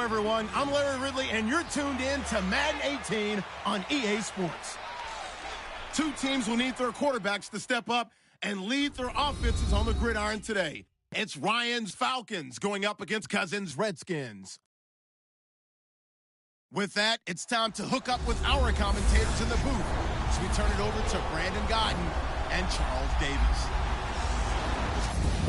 everyone. I'm Larry Ridley, and you're tuned in to Madden 18 on EA Sports. Two teams will need their quarterbacks to step up and lead their offenses on the gridiron today. It's Ryan's Falcons going up against Cousins' Redskins. With that, it's time to hook up with our commentators in the booth as we turn it over to Brandon Godden and Charles Davis.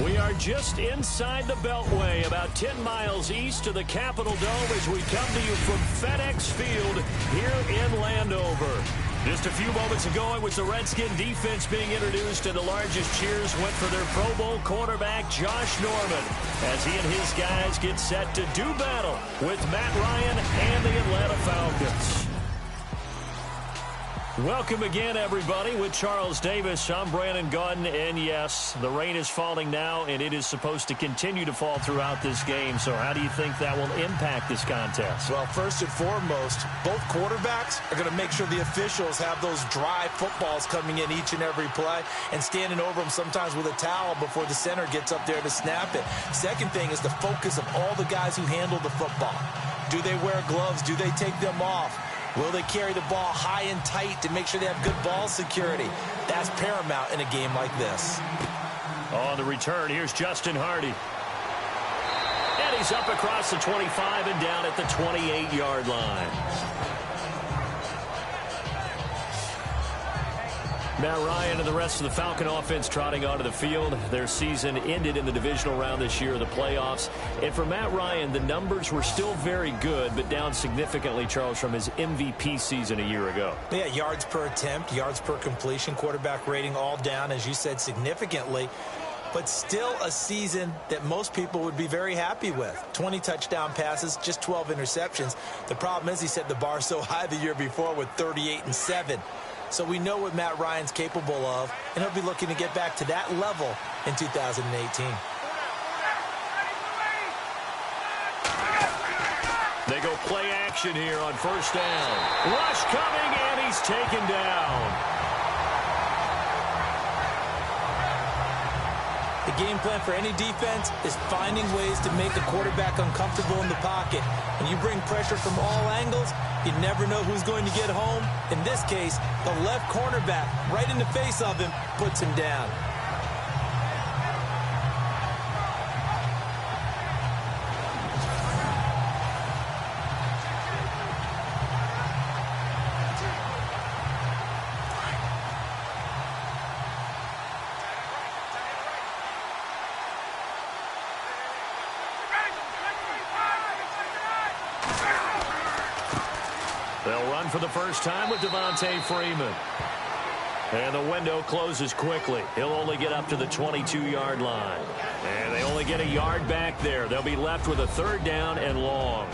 We are just inside the Beltway, about 10 miles east of the Capitol Dome as we come to you from FedEx Field here in Landover. Just a few moments ago, it was the Redskin defense being introduced, and the largest cheers went for their Pro Bowl quarterback, Josh Norman, as he and his guys get set to do battle with Matt Ryan and the Atlanta Falcons. Welcome again, everybody, with Charles Davis. I'm Brandon Godden, and yes, the rain is falling now, and it is supposed to continue to fall throughout this game. So how do you think that will impact this contest? Well, first and foremost, both quarterbacks are going to make sure the officials have those dry footballs coming in each and every play and standing over them sometimes with a towel before the center gets up there to snap it. Second thing is the focus of all the guys who handle the football. Do they wear gloves? Do they take them off? Will they carry the ball high and tight to make sure they have good ball security? That's paramount in a game like this. On the return, here's Justin Hardy. And he's up across the 25 and down at the 28-yard line. Matt Ryan and the rest of the Falcon offense trotting onto the field. Their season ended in the divisional round this year, the playoffs. And for Matt Ryan, the numbers were still very good, but down significantly, Charles, from his MVP season a year ago. Yeah, yards per attempt, yards per completion, quarterback rating all down, as you said, significantly. But still a season that most people would be very happy with. 20 touchdown passes, just 12 interceptions. The problem is he set the bar so high the year before with 38-7. So we know what Matt Ryan's capable of, and he'll be looking to get back to that level in 2018. They go play action here on first down. Rush coming, and he's taken down. The game plan for any defense is finding ways to make a quarterback uncomfortable in the pocket. When you bring pressure from all angles, you never know who's going to get home. In this case, the left cornerback, right in the face of him, puts him down. They'll run for the first time with Devontae Freeman. And the window closes quickly. He'll only get up to the 22-yard line. And they only get a yard back there. They'll be left with a third down and long.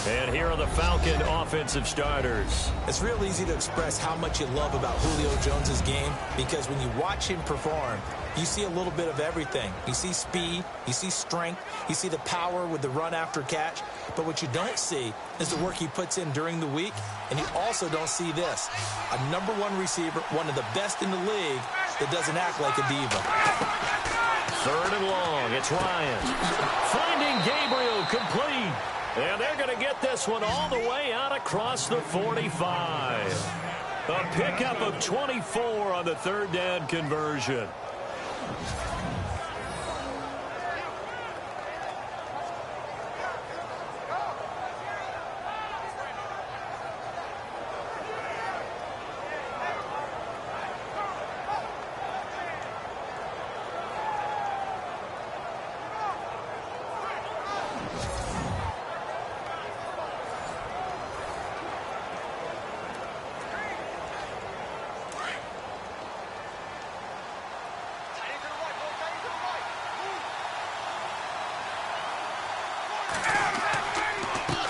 And here are the Falcon offensive starters. It's real easy to express how much you love about Julio Jones's game, because when you watch him perform, you see a little bit of everything. You see speed, you see strength, you see the power with the run after catch. But what you don't see is the work he puts in during the week, and you also don't see this. A #1 receiver, one of the best in the league, that doesn't act like a diva. Third and long, it's Ryan. Finding Gabriel, complete. And they're going to get this one all the way out across the 45. A pickup of 24 on the third down conversion.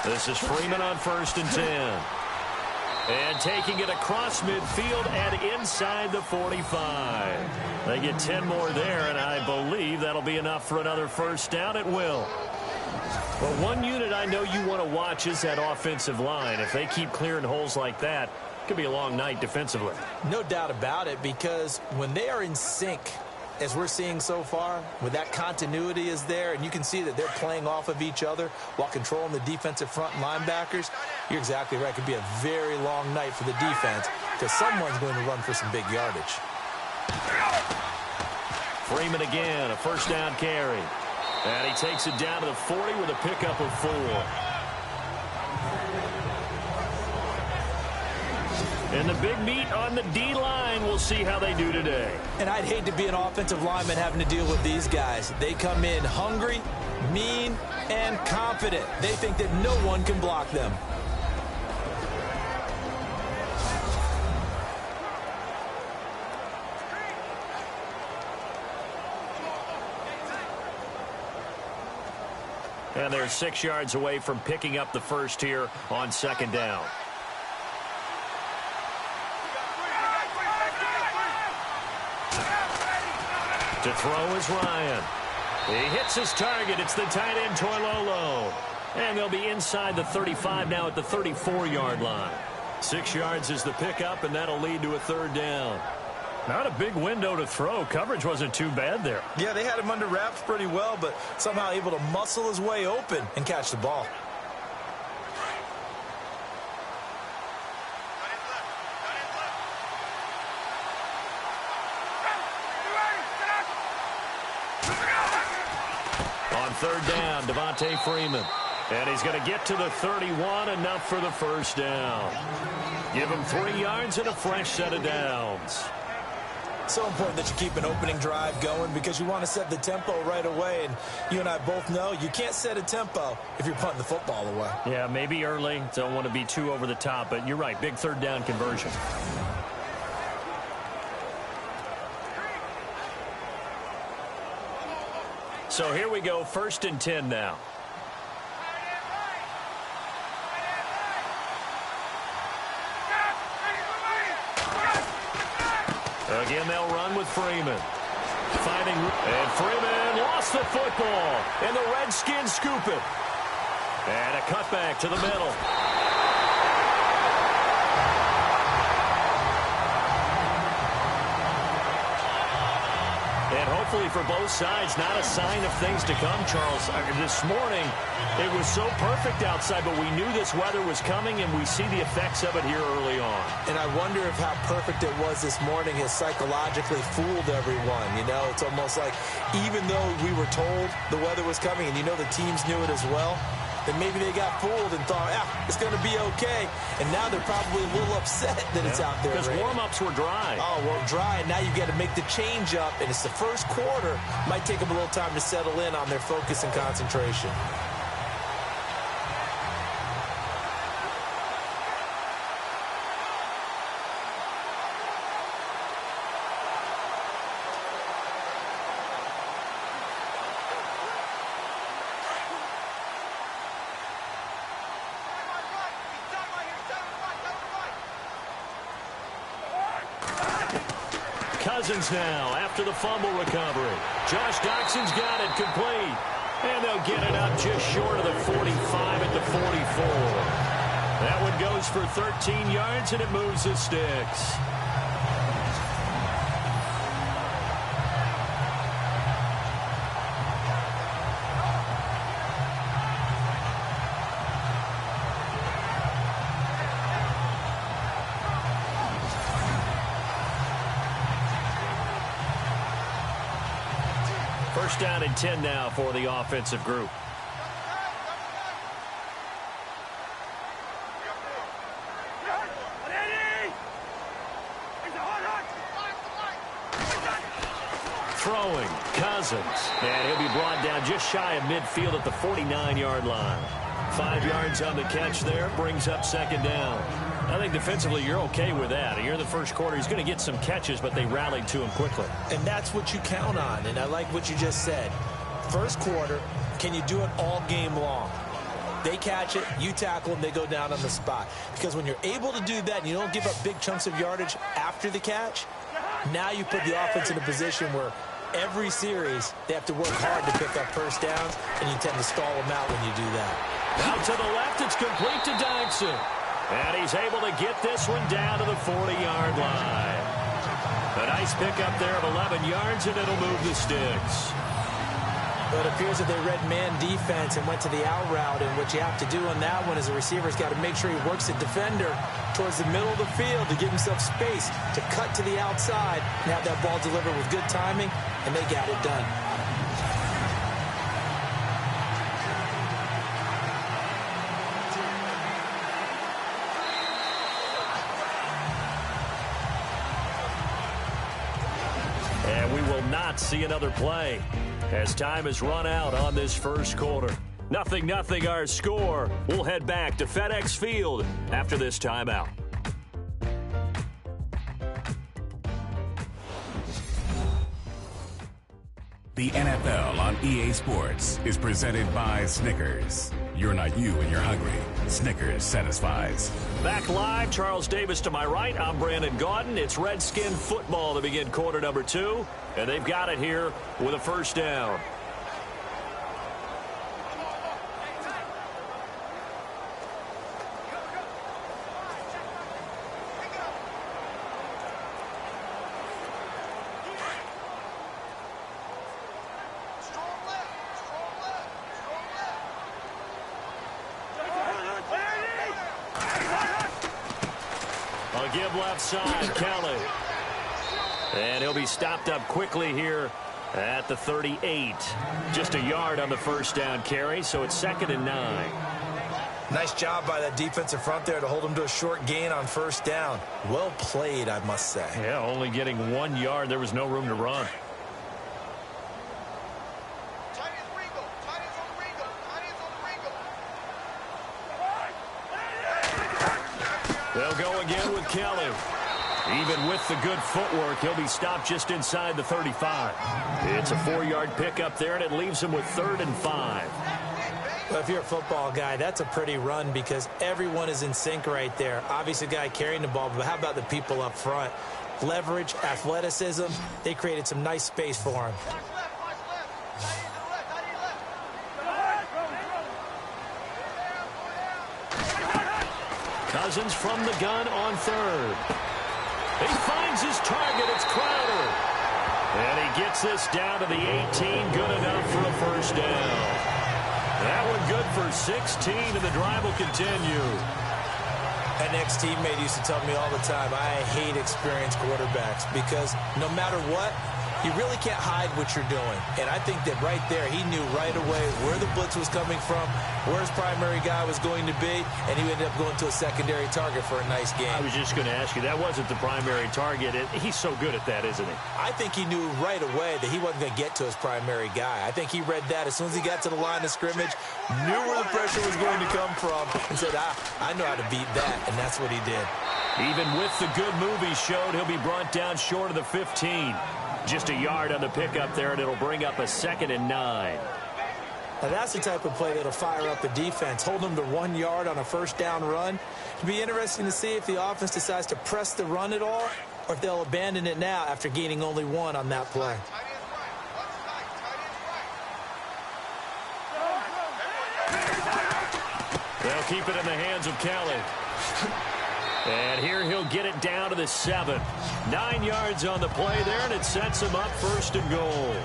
This is Freeman on 1st and 10. And taking it across midfield and inside the 45. They get 10 more there, and I believe that'll be enough for another first down. It will. Well, one unit I know you want to watch is that offensive line. If they keep clearing holes like that, it could be a long night defensively. No doubt about it, because when they are in sync, as we're seeing so far, with that continuity is there, and you can see that they're playing off of each other while controlling the defensive front linebackers, you're exactly right. It could be a very long night for the defense because someone's going to run for some big yardage. Freeman again, a first down carry. And he takes it down to the 40 with a pickup of 4. And the big meat on the D-line, we'll see how they do today. And I'd hate to be an offensive lineman having to deal with these guys. They come in hungry, mean, and confident. They think that no one can block them. And they're 6 yards away from picking up the first here on second down. To throw is Ryan. He hits his target. It's the tight end, Toilolo. And they'll be inside the 35 now at the 34-yard line. 6 yards is the pickup, and that'll lead to a third down. Not a big window to throw. Coverage wasn't too bad there. Yeah, they had him under wraps pretty well, but somehow able to muscle his way open and catch the ball. On third down, Devontae Freeman. And he's going to get to the 31, enough for the first down. Give him 3 yards and a fresh set of downs. So important that you keep an opening drive going because you want to set the tempo right away. And you and I both know you can't set a tempo if you're punting the football away. Yeah, maybe early. Don't want to be too over the top, but you're right. Big third down conversion. So here we go, 1st and 10 now. Again, they'll run with Freeman. Finding, and Freeman lost the football. And the Redskins scoop it. And a cutback to the middle. And hopefully for both sides, not a sign of things to come, Charles. This morning, it was so perfect outside, but we knew this weather was coming, and we see the effects of it here early on. And I wonder if how perfect it was this morning has psychologically fooled everyone. You know, it's almost like even though we were told the weather was coming, and you know the teams knew it as well, then maybe they got fooled and thought, it's going to be okay. And now they're probably a little upset that it's out there. Because warm-ups were dry. Oh, well, dry, and now you've got to make the change up, and it's the first quarter. Might take them a little time to settle in on their focus and concentration. Cousins now after the fumble recovery. Josh Doxson's got it complete. And they'll get it up just short of the 45 at the 44. That one goes for 13 yards, and it moves the sticks. First down and 10 now for the offensive group. Throwing, Cousins. And he'll be brought down just shy of midfield at the 49-yard line. 5 yards on the catch there, brings up second down. I think defensively you're okay with that. Here in the first quarter, he's going to get some catches, but they rallied to him quickly. And that's what you count on, and I like what you just said. First quarter, can you do it all game long? They catch it, you tackle them, they go down on the spot. Because when you're able to do that and you don't give up big chunks of yardage after the catch, now you put the offense in a position where every series they have to work hard to pick up first downs, and you tend to stall them out when you do that. Out to the left, it's complete to Doxson. And he's able to get this one down to the 40-yard line. A Nice pickup there of 11 yards, and it'll move the sticks. But it appears that they read man defense and went to the out route, and what you have to do on that one is the receiver's got to make sure he works the defender towards the middle of the field to give himself space to cut to the outside and have that ball delivered with good timing, and they got it done. And we will not see another play as time has run out on this first quarter. 0-0 our score. We'll head back to FedEx Field after this timeout. The NFL on EA Sports is presented by Snickers. You're not you when you're hungry. Snickers satisfies. Back live, Charles Davis to my right. I'm Brandon Gaudin. It's Redskin football to begin quarter number 2, and they've got it here with a first down. Give left side, Kelly. And he'll be stopped up quickly here at the 38. Just a yard on the first down carry, so it's 2nd and 9. Nice job by that defensive front there to hold him to a short gain on first down. Well played, I must say. Yeah, only getting 1 yard. There was no room to run. They'll go again with Kelly. Even with the good footwork, he'll be stopped just inside the 35. It's a 4-yard pickup there, and it leaves him with 3rd and 5. Well, if you're a football guy, that's a pretty run because everyone is in sync right there. Obviously, the guy carrying the ball, but how about the people up front? Leverage, athleticism, they created some nice space for him. Cousins from the gun on 3rd. He finds his target. It's Crowder. And he gets this down to the 18. Good enough for a first down. That one good for 16, and the drive will continue. An ex-teammate used to tell me all the time, I hate experienced quarterbacks because no matter what, you really can't hide what you're doing. And I think that right there, he knew right away where the blitz was coming from, where his primary guy was going to be, and he ended up going to a secondary target for a nice game. I was just going to ask you, that wasn't the primary target. He's so good at that, isn't he? I think he knew right away that he wasn't going to get to his primary guy. I think he read that as soon as he got to the line of scrimmage, knew where the pressure was going to come from, and said, I know how to beat that, and that's what he did. Even with the good move he showed, he'll be brought down short of the 15. Just a yard on the pickup there, and it'll bring up a 2nd and 9. Now that's the type of play that'll fire up the defense. Hold them to 1 yard on a first down run. It'll be interesting to see if the offense decides to press the run at all or if they'll abandon it now after gaining only 1 on that play. They'll keep it in the hands of Kelly. And here he'll get it down to the 7. 9 yards on the play there, and it sets him up 1st and goal.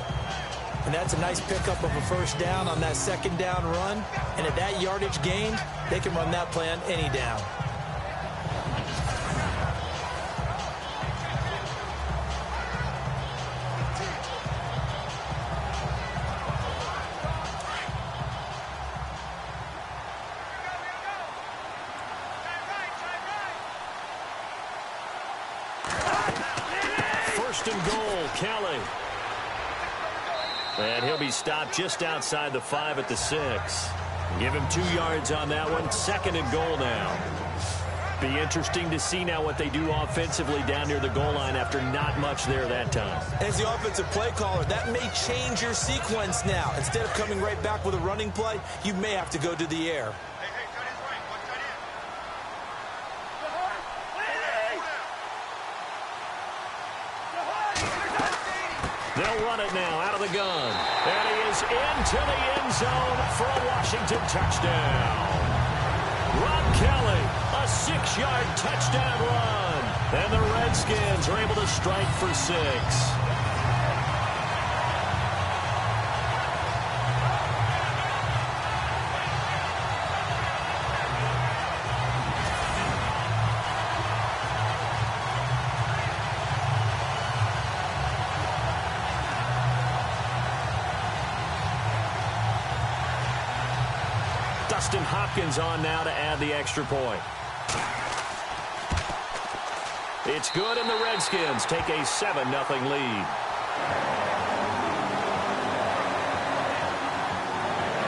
And that's a nice pickup of a first down on that 2nd down run. And at that yardage gained, they can run that play on any down. And goal, Kelly. And he'll be stopped just outside the 5 at the 6. Give him 2 yards on that one. 2nd and goal now. Be interesting to see now what they do offensively down near the goal line after not much there that time. As the offensive play caller, that may change your sequence now. Instead of coming right back with a running play, you may have to go to the air. They'll run it now out of the gun. And he is into the end zone for a Washington touchdown. Rob Kelly, a 6-yard touchdown run. And the Redskins are able to strike for 6. Dustin Hopkins on now to add the extra point. It's good, and the Redskins take a 7-0 lead.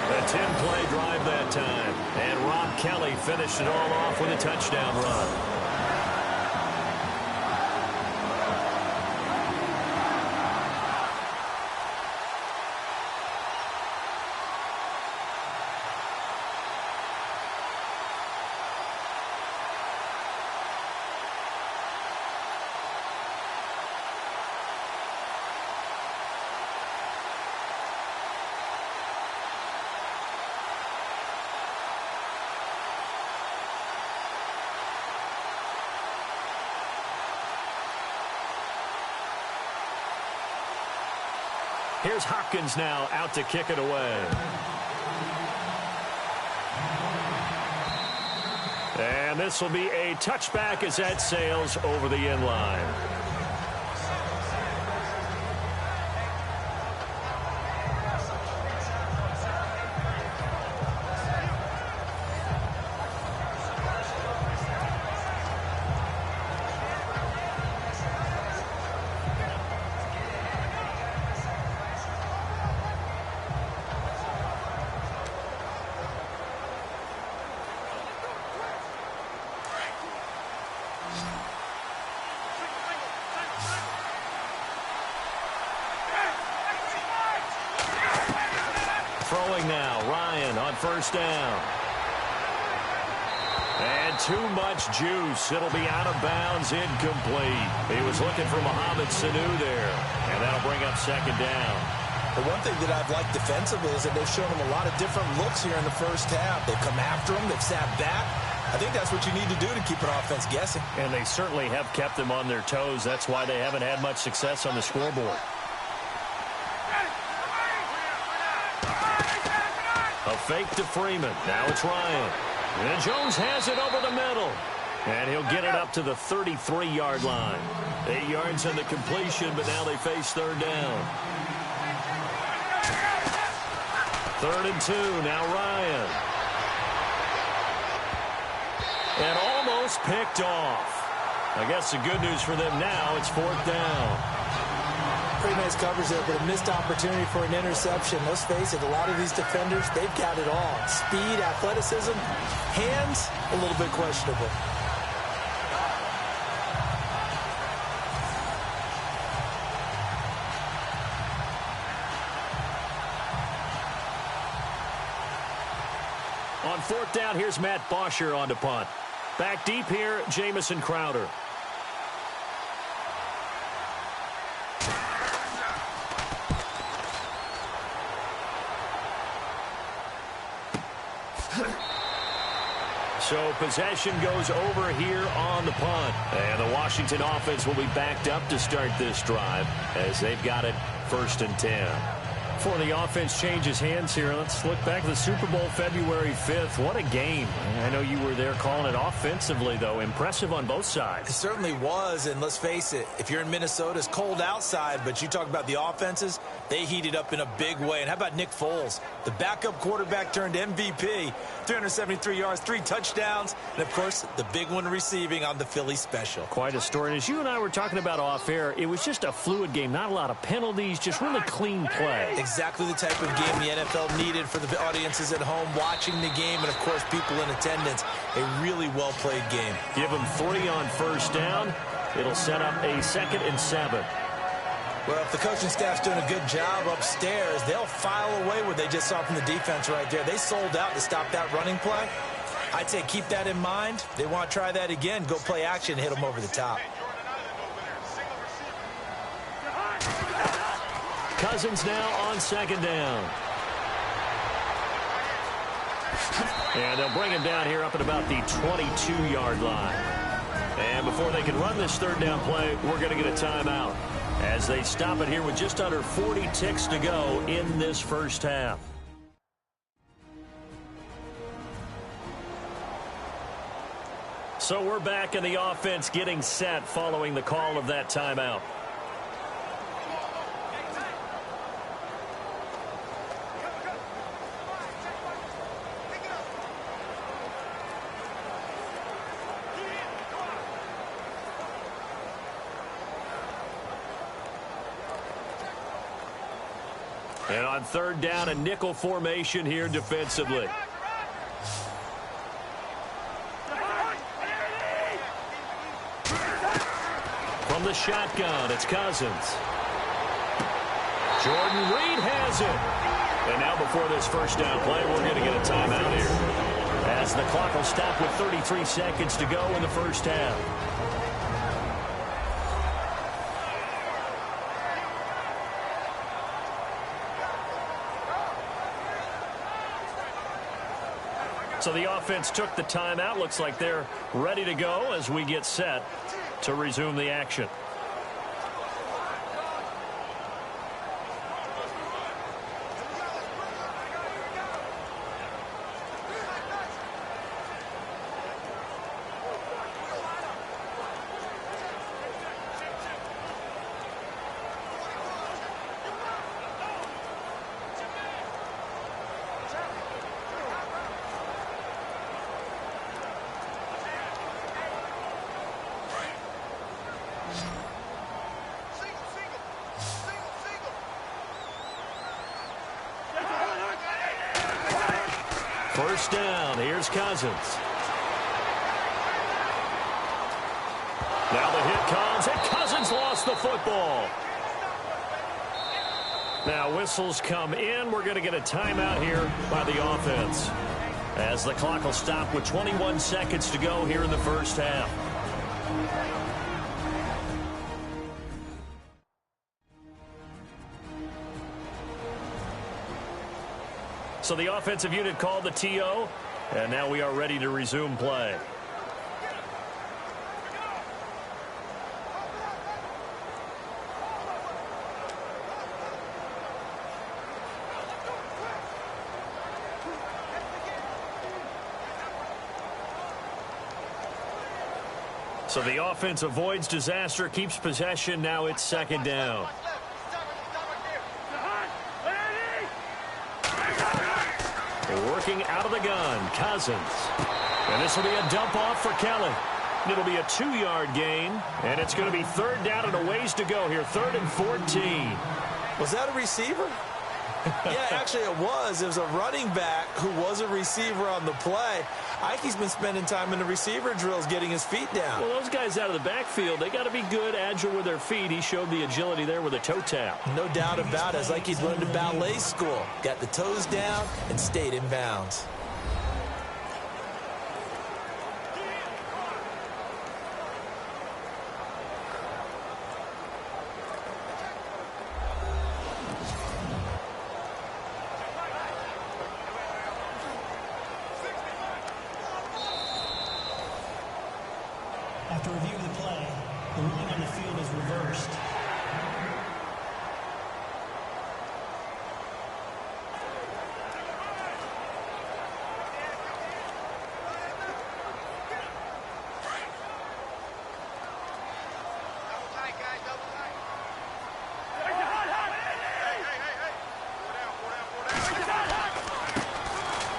A 10-play drive that time, and Rob Kelly finished it all off with a touchdown run. Here's Hopkins now out to kick it away. And this will be a touchback as that sails over the end line. Throwing now, Ryan on first down. And too much juice. It'll be out of bounds, incomplete. He was looking for Mohamed Sanu there, and that'll bring up second down. The one thing that I've liked defensively is that they've shown him a lot of different looks here in the first half. They've come after him. They've sat back. I think that's what you need to do to keep an offense guessing. And they certainly have kept them on their toes. That's why they haven't had much success on the scoreboard. A fake to Freeman. Now it's Ryan. And Jones has it over the middle. And he'll get it up to the 33-yard line. 8 yards on the completion, but now they face third down. 3rd and 2. Now Ryan. And almost picked off. I guess the good news for them now, it's 4th down. Pretty nice coverage there, but a missed opportunity for an interception. Let's face it, a lot of these defenders, they've got it all. Speed, athleticism, hands, a little bit questionable. On 4th down, here's Matt Bosher on to punt. Back deep here, Jamison Crowder. So possession goes over here on the punt. And the Washington offense will be backed up to start this drive as they've got it 1st and 10. Before the offense changes hands here, let's look back to the Super Bowl February 5th. What a game. I know you were there calling it offensively, though. Impressive on both sides. It certainly was, and let's face it, if you're in Minnesota, it's cold outside, but you talk about the offenses, they heated up in a big way. And how about Nick Foles? The backup quarterback turned MVP, 373 yards, 3 touchdowns, and, of course, the big one receiving on the Philly special. Quite a story. And as you and I were talking about off air, it was just a fluid game. Not a lot of penalties, just really clean play. Exactly the type of game the NFL needed for the audiences at home watching the game and, of course, people in attendance. A really well-played game. Give them 3 on first down. It'll set up a 2nd and 7. Well, if the coaching staff's doing a good job upstairs, they'll file away what they just saw from the defense right there. They sold out to stop that running play. I'd say keep that in mind. They want to try that again. Go play action, hit them over the top. Cousins now on 2nd down. And they'll bring him down here up at about the 22-yard line. And before they can run this third down play, we're going to get a timeout as they stop it here with just under 40 ticks to go in this first half. So we're back in the offense getting set following the call of that timeout. And on third down, a nickel formation here defensively. From the shotgun, it's Cousins. Jordan Reed has it. And now before this first down play, we're going to get a timeout here, as the clock will stop with 33 seconds to go in the first half. So the offense took the timeout. Looks like they're ready to go as we get set to resume the action. First down, here's Cousins. Now the hit comes, and Cousins lost the football. Now whistles come in. We're going to get a timeout here by the offense, as the clock will stop with 21 seconds to go here in the first half. So the offensive unit called the TO, and now we are ready to resume play. So the offense avoids disaster, keeps possession. Now it's second down. Working out of the gun, Cousins. And this will be a dump off for Kelly. It'll be a 2-yard gain, and it's going to be third down and a ways to go here, 3rd and 14. Was that a receiver? Yeah, actually it was. It was a running back who was a receiver on the play. Ike's been spending time in the receiver drills getting his feet down. Well, those guys out of the backfield, they got to be good, agile with their feet. He showed the agility there with a toe tap. No doubt about it. It's like he's learned to ballet school. Got the toes down and stayed in bounds. After reviewing the play, the ruling on the field is reversed.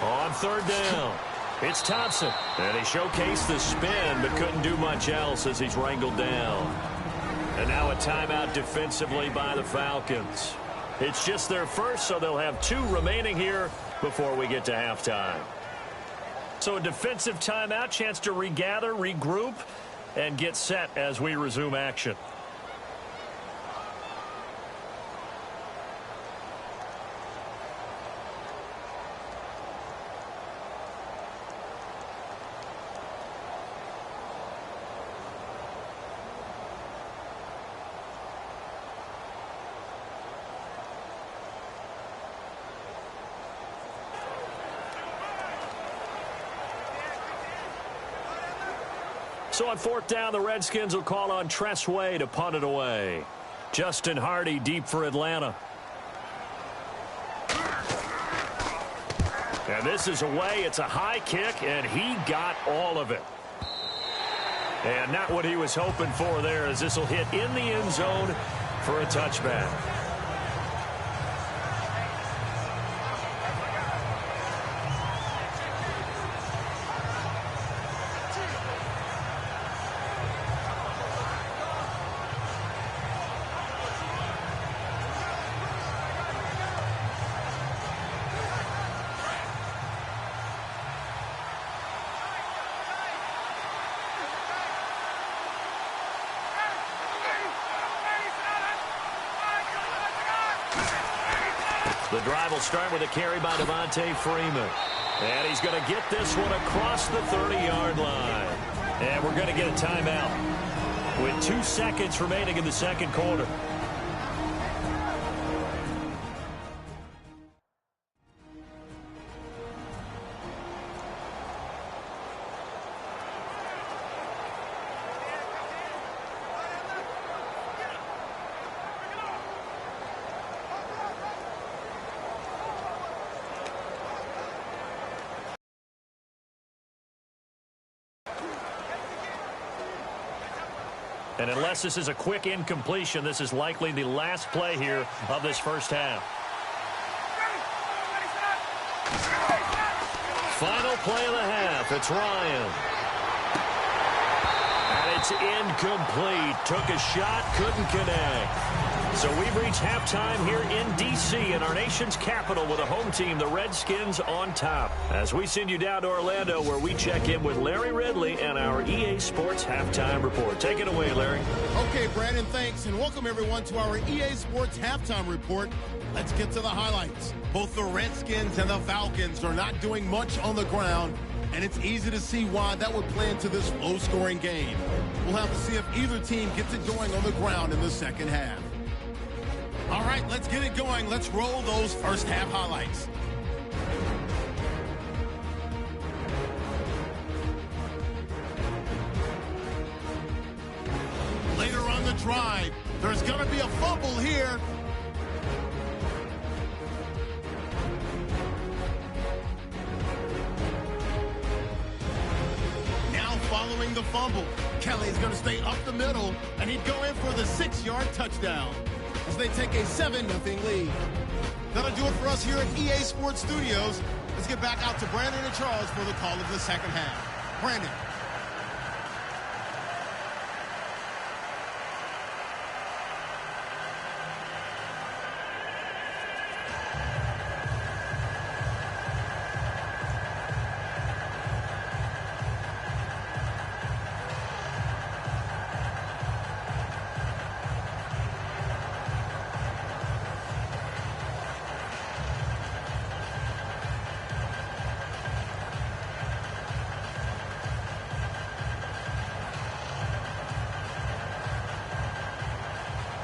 On third down, it's Thompson. And he showcased the spin, but couldn't do much else as he's wrangled down. And now a timeout defensively by the Falcons. It's just their first, so they'll have 2 remaining here before we get to halftime. So a defensive timeout, chance to regather, regroup, and get set as we resume action. So on fourth down, the Redskins will call on Tress Way to punt it away. Justin Hardy deep for Atlanta. And this is away. It's a high kick, and he got all of it. And not what he was hoping for there, as this will hit in the end zone for a touchback. The drive will start with a carry by Devontae Freeman. And he's going to get this one across the 30-yard line. And we're going to get a timeout with 2 seconds remaining in the second quarter. And unless this is a quick incompletion, this is likely the last play here of this first half. Final play of the half. It's Ryan. And it's incomplete. Took a shot, couldn't connect. So we've reached halftime here in D.C. in our nation's capital with a home team, the Redskins, on top. As we send you down to Orlando, where we check in with Larry Ridley and our EA Sports Halftime Report. Take it away, Larry. Okay, Brandon, thanks, and welcome everyone to our EA Sports Halftime Report. Let's get to the highlights. Both the Redskins and the Falcons are not doing much on the ground, and it's easy to see why that would play into this low-scoring game. We'll have to see if either team gets it going on the ground in the second half. All right, let's get it going. Let's roll those first half highlights. Later on the drive, there's going to be a fumble here. Now following the fumble, Kelly's going to stay up the middle, and he'd go in for the 6-yard touchdown as they take a 7-0 lead. That'll do it for us here at EA Sports Studios. Let's get back out to Brandon and Charles for the call of the second half. Brandon.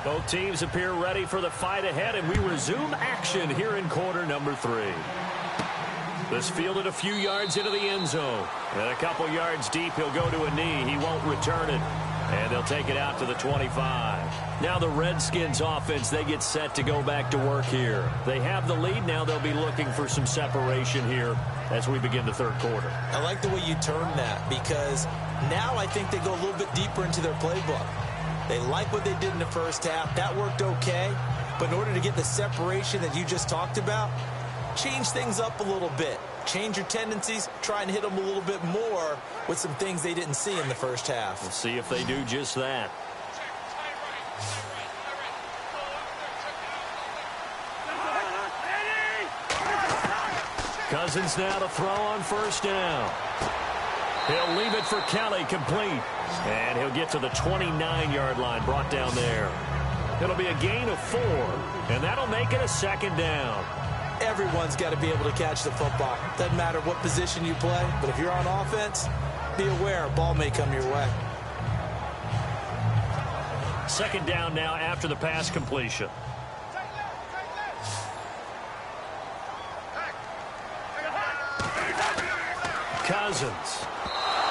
Both teams appear ready for the fight ahead, and we resume action here in quarter number 3. This fielded a few yards into the end zone. And a couple yards deep, he'll go to a knee. He won't return it. And they'll take it out to the 25. Now the Redskins offense, they get set to go back to work here. They have the lead. Now they'll be looking for some separation here as we begin the third quarter. I like the way you turn that, because now I think they go a little bit deeper into their playbook. They like what they did in the first half. That worked okay. But in order to get the separation that you just talked about, change things up a little bit. Change your tendencies. Try and hit them a little bit more with some things they didn't see in the first half. We'll see if they do just that. Cousins now to throw on first down. He'll leave it for Kelly, complete. And he'll get to the 29-yard line, brought down there. It'll be a gain of 4, and that'll make it a second down. Everyone's got to be able to catch the football. Doesn't matter what position you play, but if you're on offense, be aware a ball may come your way. Second down now after the pass completion. Cousins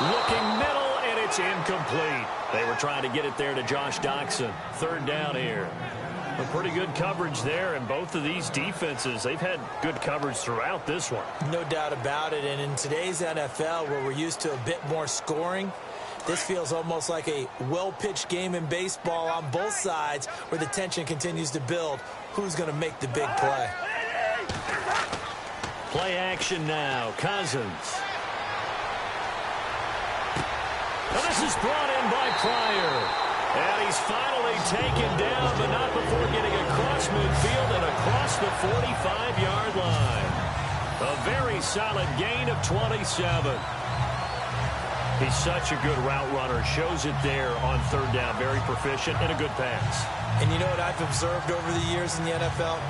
looking middle, and it's incomplete. They were trying to get it there to Josh Doctson. Third down here. A pretty good coverage there, and both of these defenses, they've had good coverage throughout this one. No doubt about it, and in today's NFL, where we're used to a bit more scoring, this feels almost like a well-pitched game in baseball on both sides where the tension continues to build. Who's going to make the big play? Play action now. Cousins. Now this is brought in by Pryor. And he's finally taken down, but not before getting across midfield and across the 45-yard line. A very solid gain of 27. He's such a good route runner. Shows it there on third down. Very proficient and a good pass. And you know what I've observed over the years in the NFL?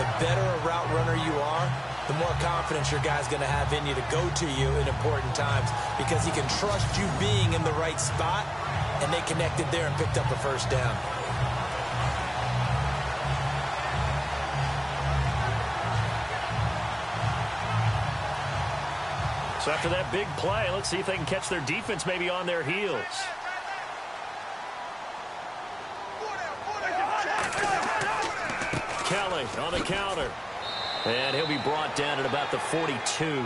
The better a route runner you are, the more confidence your guy's going to have in you to go to you in important times because he can trust you being in the right spot, and they connected there and picked up a first down. So after that big play, let's see if they can catch their defense maybe on their heels. Kelly on the counter. And he'll be brought down at about the 42.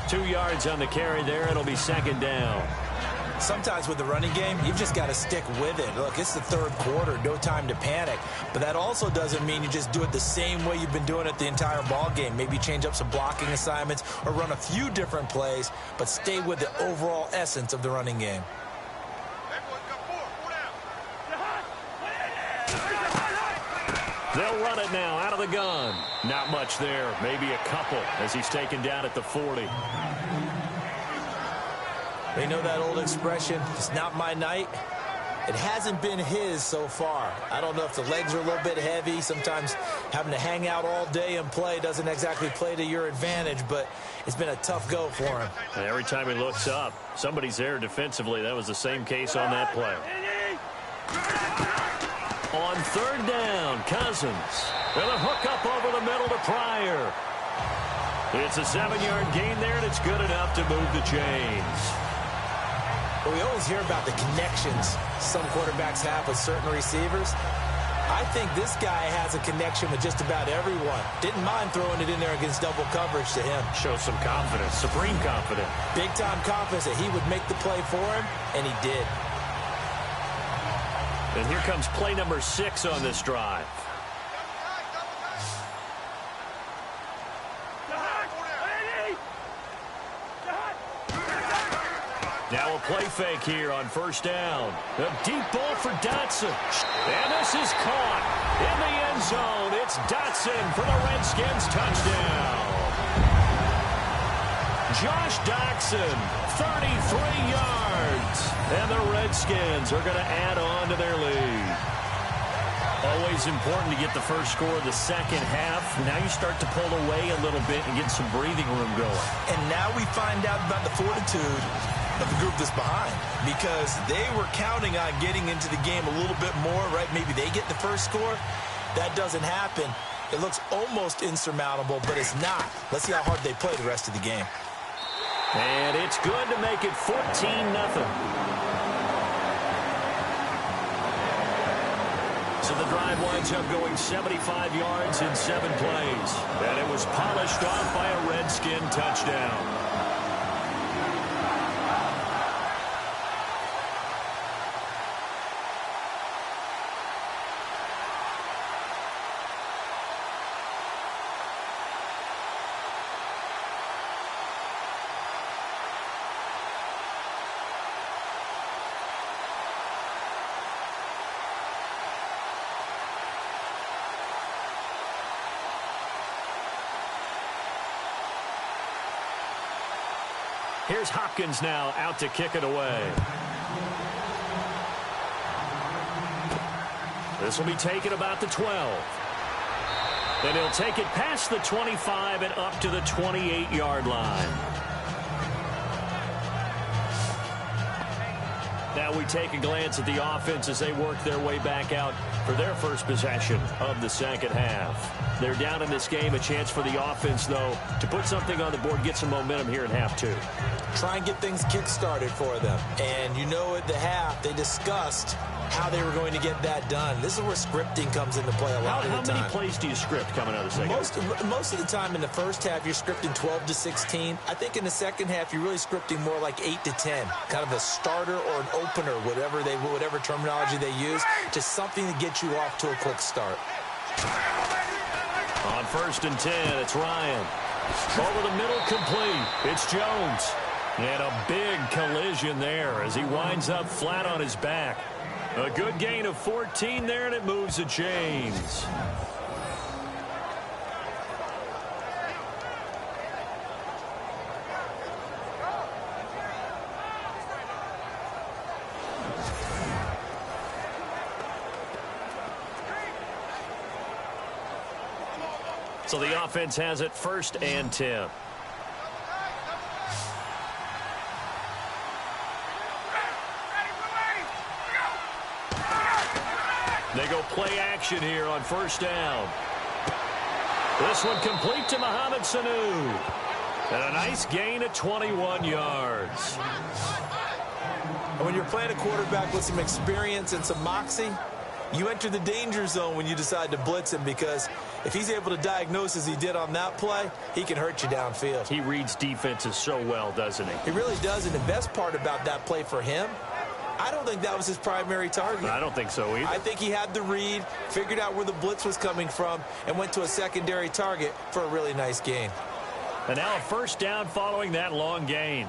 2 yards on the carry there. It'll be second down. Sometimes with the running game, you've just got to stick with it. Look, it's the third quarter, no time to panic. But that also doesn't mean you just do it the same way you've been doing it the entire ball game. Maybe change up some blocking assignments or run a few different plays, but stay with the overall essence of the running game. They'll run it now out of the gun. Not much there, maybe a couple as he's taken down at the 40. They know that old expression, it's not my night. It hasn't been his so far. I don't know if the legs are a little bit heavy. Sometimes having to hang out all day and play doesn't exactly play to your advantage, but it's been a tough go for him. And every time he looks up, somebody's there defensively. That was the same case on that play. On third down, Cousins. With a hook up over the middle to Pryor. It's a 7-yard gain there, and it's good enough to move the chains. Well, we always hear about the connections some quarterbacks have with certain receivers. I think this guy has a connection with just about everyone. Didn't mind throwing it in there against double coverage to him. Shows some confidence, supreme confidence. Big-time confidence that he would make the play for him, and he did. And here comes play number 6 on this drive. Now a play fake here on first down. A deep ball for Dotson. And this is caught in the end zone. It's Dotson for the Redskins touchdown. Josh Doctson, 33 yards. And the Redskins are going to add on to their lead. Always important to get the first score of the second half. Now you start to pull away a little bit and get some breathing room going. And now we find out about the fortitude of the group that's behind, because they were counting on getting into the game a little bit more, right? Maybe they get the first score. That doesn't happen. It looks almost insurmountable, but it's not. Let's see how hard they play the rest of the game. And it's good to make it 14-0. So the drive winds up going 75 yards in 7 plays. And it was polished off by a Redskin touchdown. Here's Hopkins now out to kick it away. This will be taken about the 12. And he'll take it past the 25 and up to the 28-yard line. Now we take a glance at the offense as they work their way back out for their first possession of the second half. They're down in this game. A chance for the offense, though, to put something on the board, get some momentum here in half two. Try and get things kick-started for them. And you know at the half, they discussed how they were going to get that done. This is where scripting comes into play a lot of the time. How many plays do you script coming out of the second? Most of the time in the first half, you're scripting 12 to 16. I think in the second half, you're really scripting more like 8 to 10. Kind of a starter or an opener, whatever terminology they use, just something to get you off to a quick start. On 1st and 10, it's Ryan. Over the middle, complete. It's Jones. And a big collision there as he winds up flat on his back. A good gain of 14 there, and it moves the chains. So the offense has it 1st and 10. They go play action here on 1st down. This one complete to Mohamed Sanu. And a nice gain of 21 yards. And when you're playing a quarterback with some experience and some moxie, you enter the danger zone when you decide to blitz him, because if he's able to diagnose as he did on that play, he can hurt you downfield. He reads defenses so well, doesn't he? He really does, and the best part about that play for him, I don't think that was his primary target. I don't think so either. I think he had the read, figured out where the blitz was coming from, and went to a secondary target for a really nice gain. And now a 1st down following that long gain.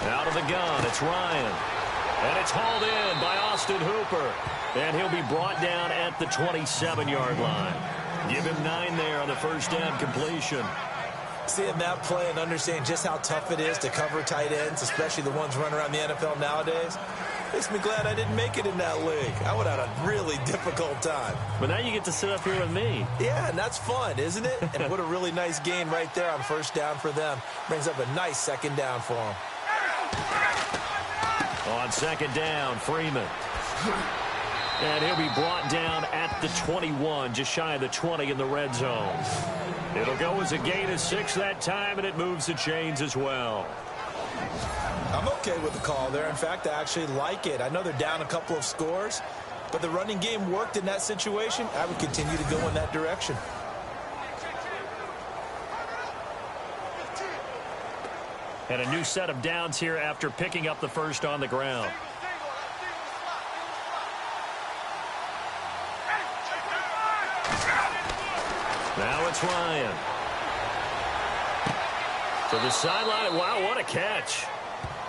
Out of the gun, it's Ryan. And it's hauled in by Austin Hooper. And he'll be brought down at the 27-yard line. Give him 9 there on the 1st down completion. Seeing that play and understanding just how tough it is to cover tight ends, especially the ones running around the NFL nowadays, makes me glad I didn't make it in that league. I would have had a really difficult time. But now you get to sit up here with me. Yeah, and that's fun, isn't it? And what a really nice gain right there on 1st down for them. Brings up a nice 2nd down for them. On 2nd down, Freeman. And he'll be brought down at the 21, just shy of the 20 in the red zone. It'll go as a gain of 6 that time, and it moves the chains as well. I'm okay with the call there. In fact, I actually like it. I know they're down a couple of scores, but the running game worked in that situation. I would continue to go in that direction. And a new set of downs here after picking up the 1st on the ground. Now it's Ryan. To the sideline. Wow, what a catch.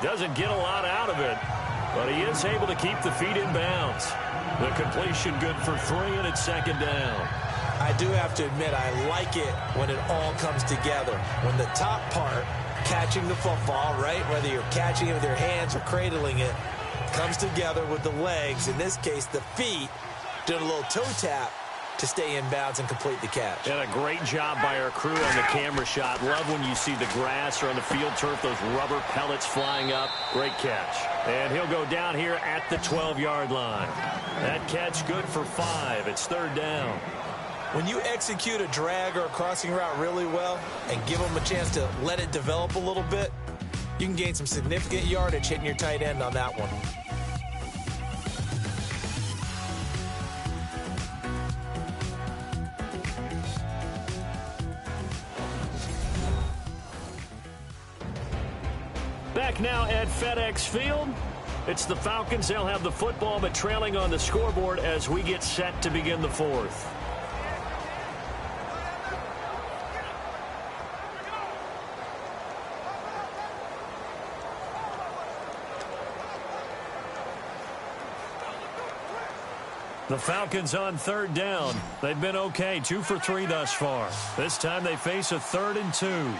Doesn't get a lot out of it, but he is able to keep the feet in bounds. The completion good for 3, and it's 2nd down. I do have to admit, I like it when it all comes together. When the top part, catching the football, right, whether you're catching it with your hands or cradling it, comes together with the legs, in this case the feet, doing a little toe tap to stay in bounds and complete the catch. And a great job by our crew on the camera shot. Love when you see the grass or on the field turf, those rubber pellets flying up. Great catch. And he'll go down here at the 12-yard line. That catch good for 5. It's 3rd down. When you execute a drag or a crossing route really well and give them a chance to let it develop a little bit, you can gain some significant yardage hitting your tight end on that one. Back now at FedEx Field. It's the Falcons. They'll have the football, but trailing on the scoreboard as we get set to begin the 4th. The Falcons on 3rd down. They've been okay, 2 for 3 thus far. This time they face a 3rd and 2.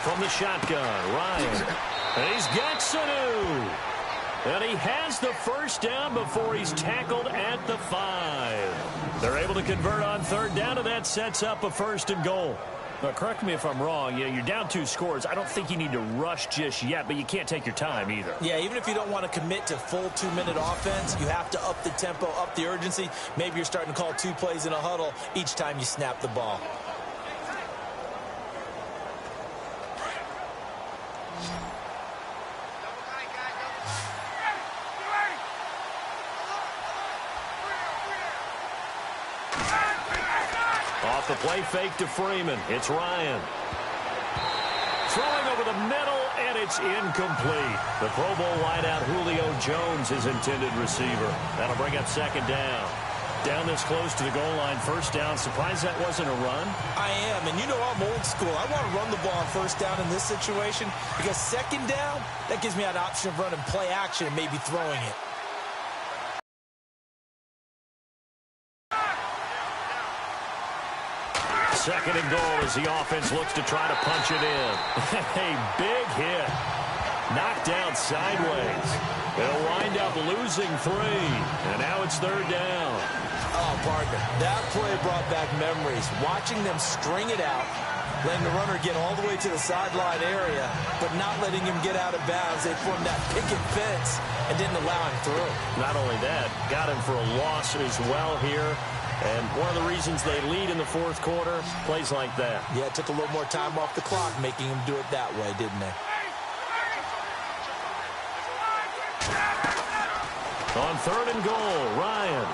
From the shotgun, Ryan. And he's got Sanu. And he has the first down before he's tackled at the 5. They're able to convert on third down, and that sets up a 1st and goal. Now, correct me if I'm wrong. You're down 2 scores. I don't think you need to rush just yet, but you can't take your time either. Yeah, even if you don't want to commit to full 2-minute offense, you have to up the tempo, up the urgency. Maybe you're starting to call 2 plays in a huddle each time you snap the ball. Off the play fake to Freeman. It's Ryan. Throwing over the middle, and it's incomplete. The Pro Bowl wideout Julio Jones is intended receiver. That'll bring up 2nd down. Down this close to the goal line, 1st down. Surprised that wasn't a run? I am, and you know I'm old school. I want to run the ball on 1st down in this situation because 2nd down, that gives me an option of running play action and maybe throwing it. Second and goal as the offense looks to try to punch it in. A big hit. Knocked down sideways. They'll wind up losing 3. And now it's 3rd down. Oh, partner, that play brought back memories. Watching them string it out, letting the runner get all the way to the sideline area, but not letting him get out of bounds. They formed that picket fence and didn't allow him through. Not only that, got him for a loss as well here. And one of the reasons they lead in the 4th quarter, plays like that. Yeah, it took a little more time off the clock, making him do it that way, didn't they? On 3rd and goal, Ryan.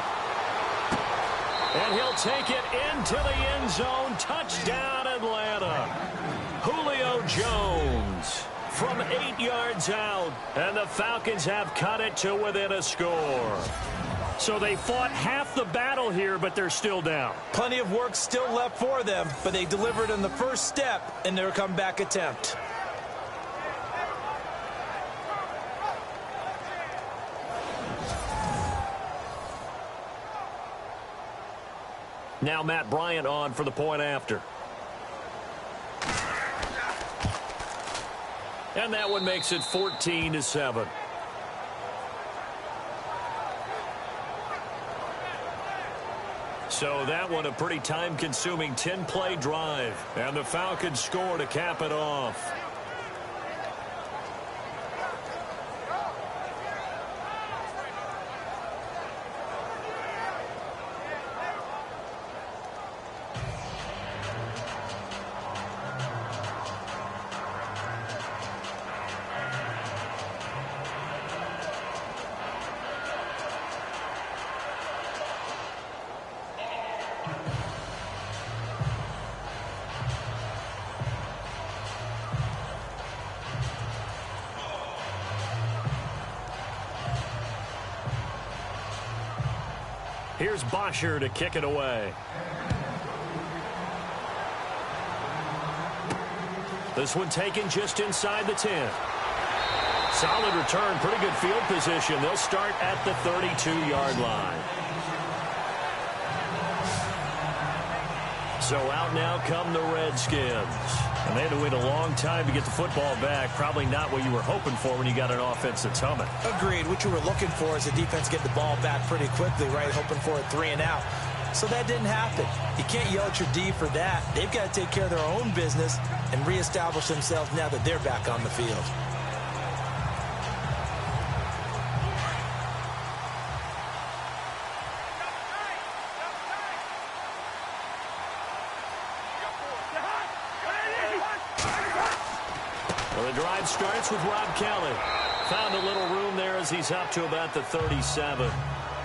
And he'll take it into the end zone. Touchdown, Atlanta. Julio Jones from 8 yards out. And the Falcons have cut it to within a score. So they fought half the battle here, but they're still down. Plenty of work still left for them, but they delivered in the first step in their comeback attempt. Now Matt Bryant on for the point after. And that one makes it 14-7. So that one a pretty time-consuming 10-play drive. And the Falcons score to cap it off. Here's Bosher to kick it away. This one taken just inside the 10. Solid return, pretty good field position. They'll start at the 32-yard line. So out now come the Redskins. And they had to wait a long time to get the football back. Probably not what you were hoping for when you got an offense that's humming. Agreed. What you were looking for is the defense get the ball back pretty quickly, right? Hoping for a 3 and out. So that didn't happen. You can't yell at your D for that. They've got to take care of their own business and reestablish themselves now that they're back on the field. Well, the drive starts with Rob Kelly. Found a little room there as he's up to about the 37.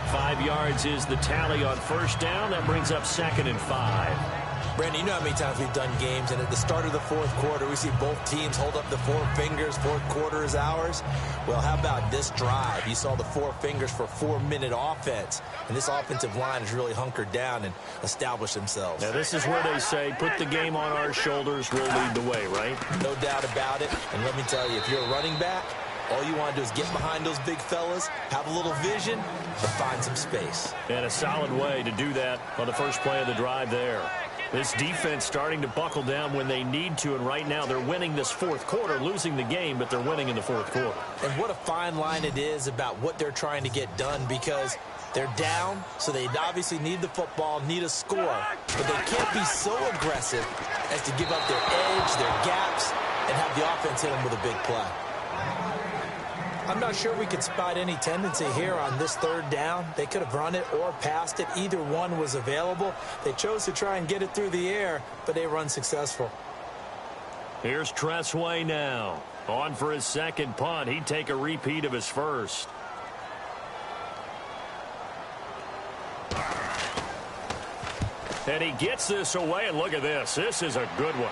5 yards is the tally on first down. That brings up 2nd and 5. Brandon, you know how many times we've done games, and at the start of the fourth quarter, we see both teams hold up the 4 fingers, fourth quarter is ours. Well, how about this drive? You saw the 4 fingers for 4-minute offense, and this offensive line has really hunkered down and established themselves. Now, this is where they say, put the game on our shoulders, we'll lead the way, right? No doubt about it, and let me tell you, if you're a running back, all you want to do is get behind those big fellas, have a little vision, but find some space. And a solid way to do that on the first play of the drive there. This defense starting to buckle down when they need to, and right now they're winning this fourth quarter, losing the game, but they're winning in the fourth quarter. And what a fine line it is about what they're trying to get done, because they're down, so they obviously need the football, need a score, but they can't be so aggressive as to give up their edge, their gaps, and have the offense hit them with a big play. I'm not sure we could spot any tendency here on this third down. They could have run it or passed it. Either one was available. They chose to try and get it through the air, but they were unsuccessful. Here's Tressway now. On for his second punt. He'd take a repeat of his first. And he gets this away, and look at this. This is a good one.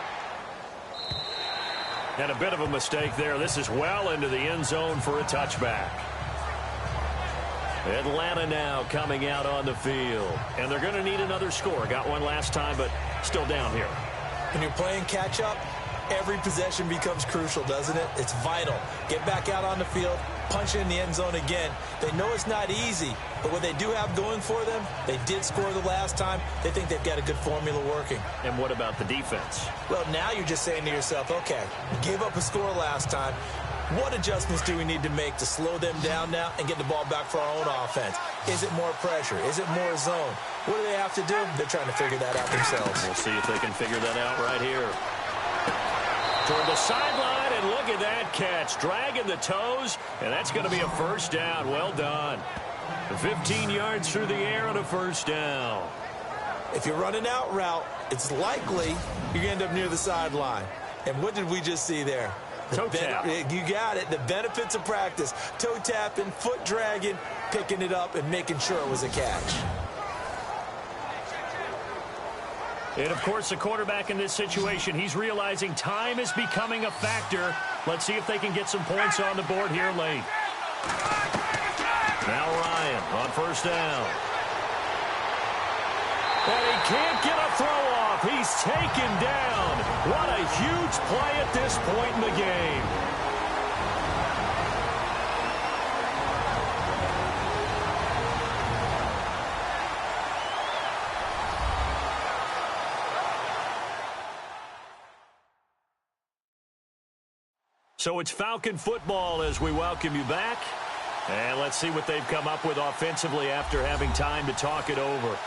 And a bit of a mistake there. This is well into the end zone for a touchback. Atlanta now coming out on the field. And they're going to need another score. Got one last time, but still down here. When you're playing catch-up, every possession becomes crucial, doesn't it? It's vital. Get back out on the field, punch it in the end zone again. They know it's not easy, but what they do have going for them, they did score the last time. They think they've got a good formula working. And what about the defense? Well, now you're just saying to yourself, okay, we gave up a score last time. What adjustments do we need to make to slow them down now and get the ball back for our own offense? Is it more pressure? Is it more zone? What do they have to do? They're trying to figure that out themselves. We'll see if they can figure that out right here. Toward the sideline, and look at that catch. Dragging the toes, and that's going to be a first down. Well done. 15 yards through the air and a first down. If you're running out route, it's likely you're going to end up near the sideline. And what did we just see there? Toe tap. You got it. The benefits of practice. Toe tapping, foot dragging, picking it up, and making sure it was a catch. And, of course, the quarterback in this situation, he's realizing time is becoming a factor. Let's see if they can get some points on the board here late. Now Ryan on first down. And he can't get a throw off. He's taken down. What a huge play at this point in the game. So it's Falcon football as we welcome you back. And let's see what they've come up with offensively after having time to talk it over.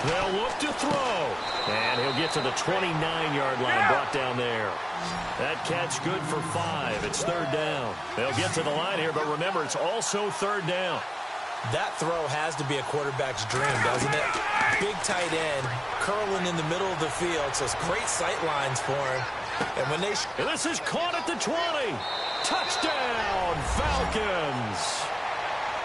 They'll look to throw. And he'll get to the 29-yard line, brought down there. That catch good for 5. It's third down. They'll get to the line here, but remember, it's also third down. That throw has to be a quarterback's dream, doesn't it? Big tight end, curling in the middle of the field, so it's great sight lines for him. And when they... And this is caught at the 20. Touchdown, Falcons.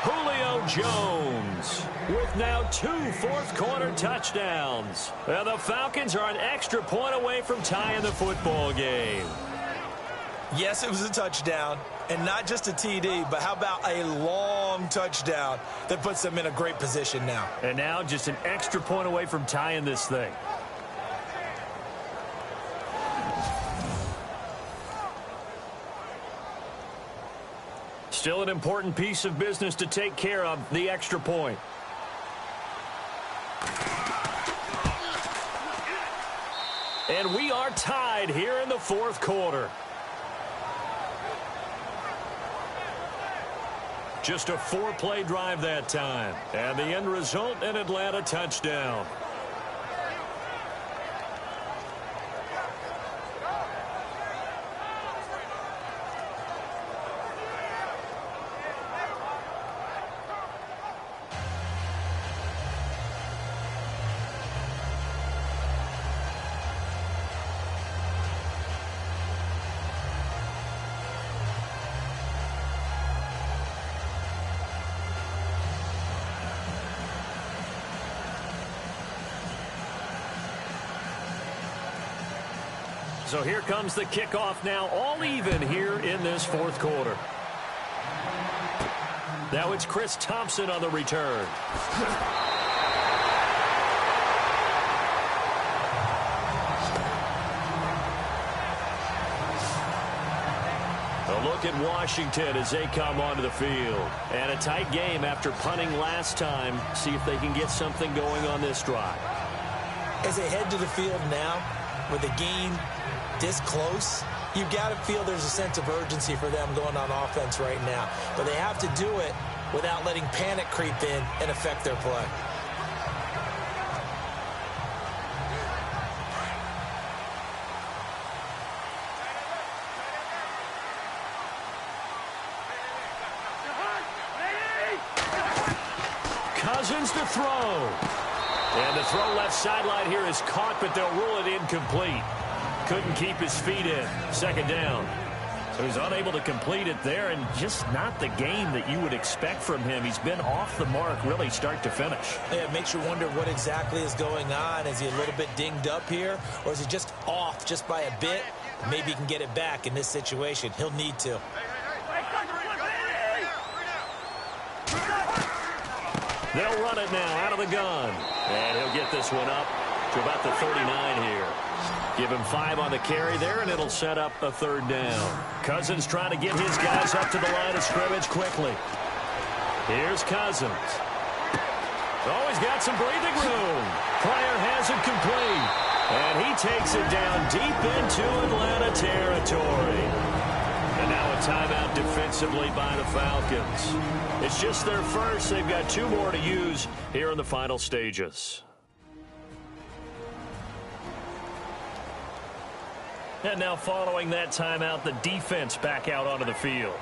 Julio Jones with now 2 fourth-quarter touchdowns. And the Falcons are an extra point away from tying the football game. Yes, it was a touchdown, and not just a TD, but how about a long touchdown that puts them in a great position now. And now just an extra point away from tying this thing. Still an important piece of business to take care of, the extra point. And we are tied here in the fourth quarter. Just a 4-play drive that time. And the end result, an Atlanta touchdown. So here comes the kickoff now, all even here in this fourth quarter. Now it's Chris Thompson on the return. A look at Washington as they come onto the field. And a tight game after punting last time. See if they can get something going on this drive. As they head to the field now, with the game this close, you've got to feel there's a sense of urgency for them going on offense right now. But they have to do it without letting panic creep in and affect their play. Cousins to throw. And the throw left sideline here is caught, but they'll rule it incomplete. Couldn't keep his feet in. Second down. So he's unable to complete it there, and just not the game that you would expect from him. He's been off the mark really start to finish. Yeah, it makes you wonder what exactly is going on. Is he a little bit dinged up here, or is he just off just by a bit? Maybe he can get it back in this situation. He'll need to. They'll run it now out of the gun. And he'll get this one up to about the 39 here. Give him 5 on the carry there, and it'll set up a third down. Cousins trying to get his guys up to the line of scrimmage quickly. Here's Cousins. Oh, he's got some breathing room. Pryor has it complete. And he takes it down deep into Atlanta territory. And now a timeout defensively by the Falcons. It's just their first. They've got 2 more to use here in the final stages. And now following that timeout, the defense back out onto the field.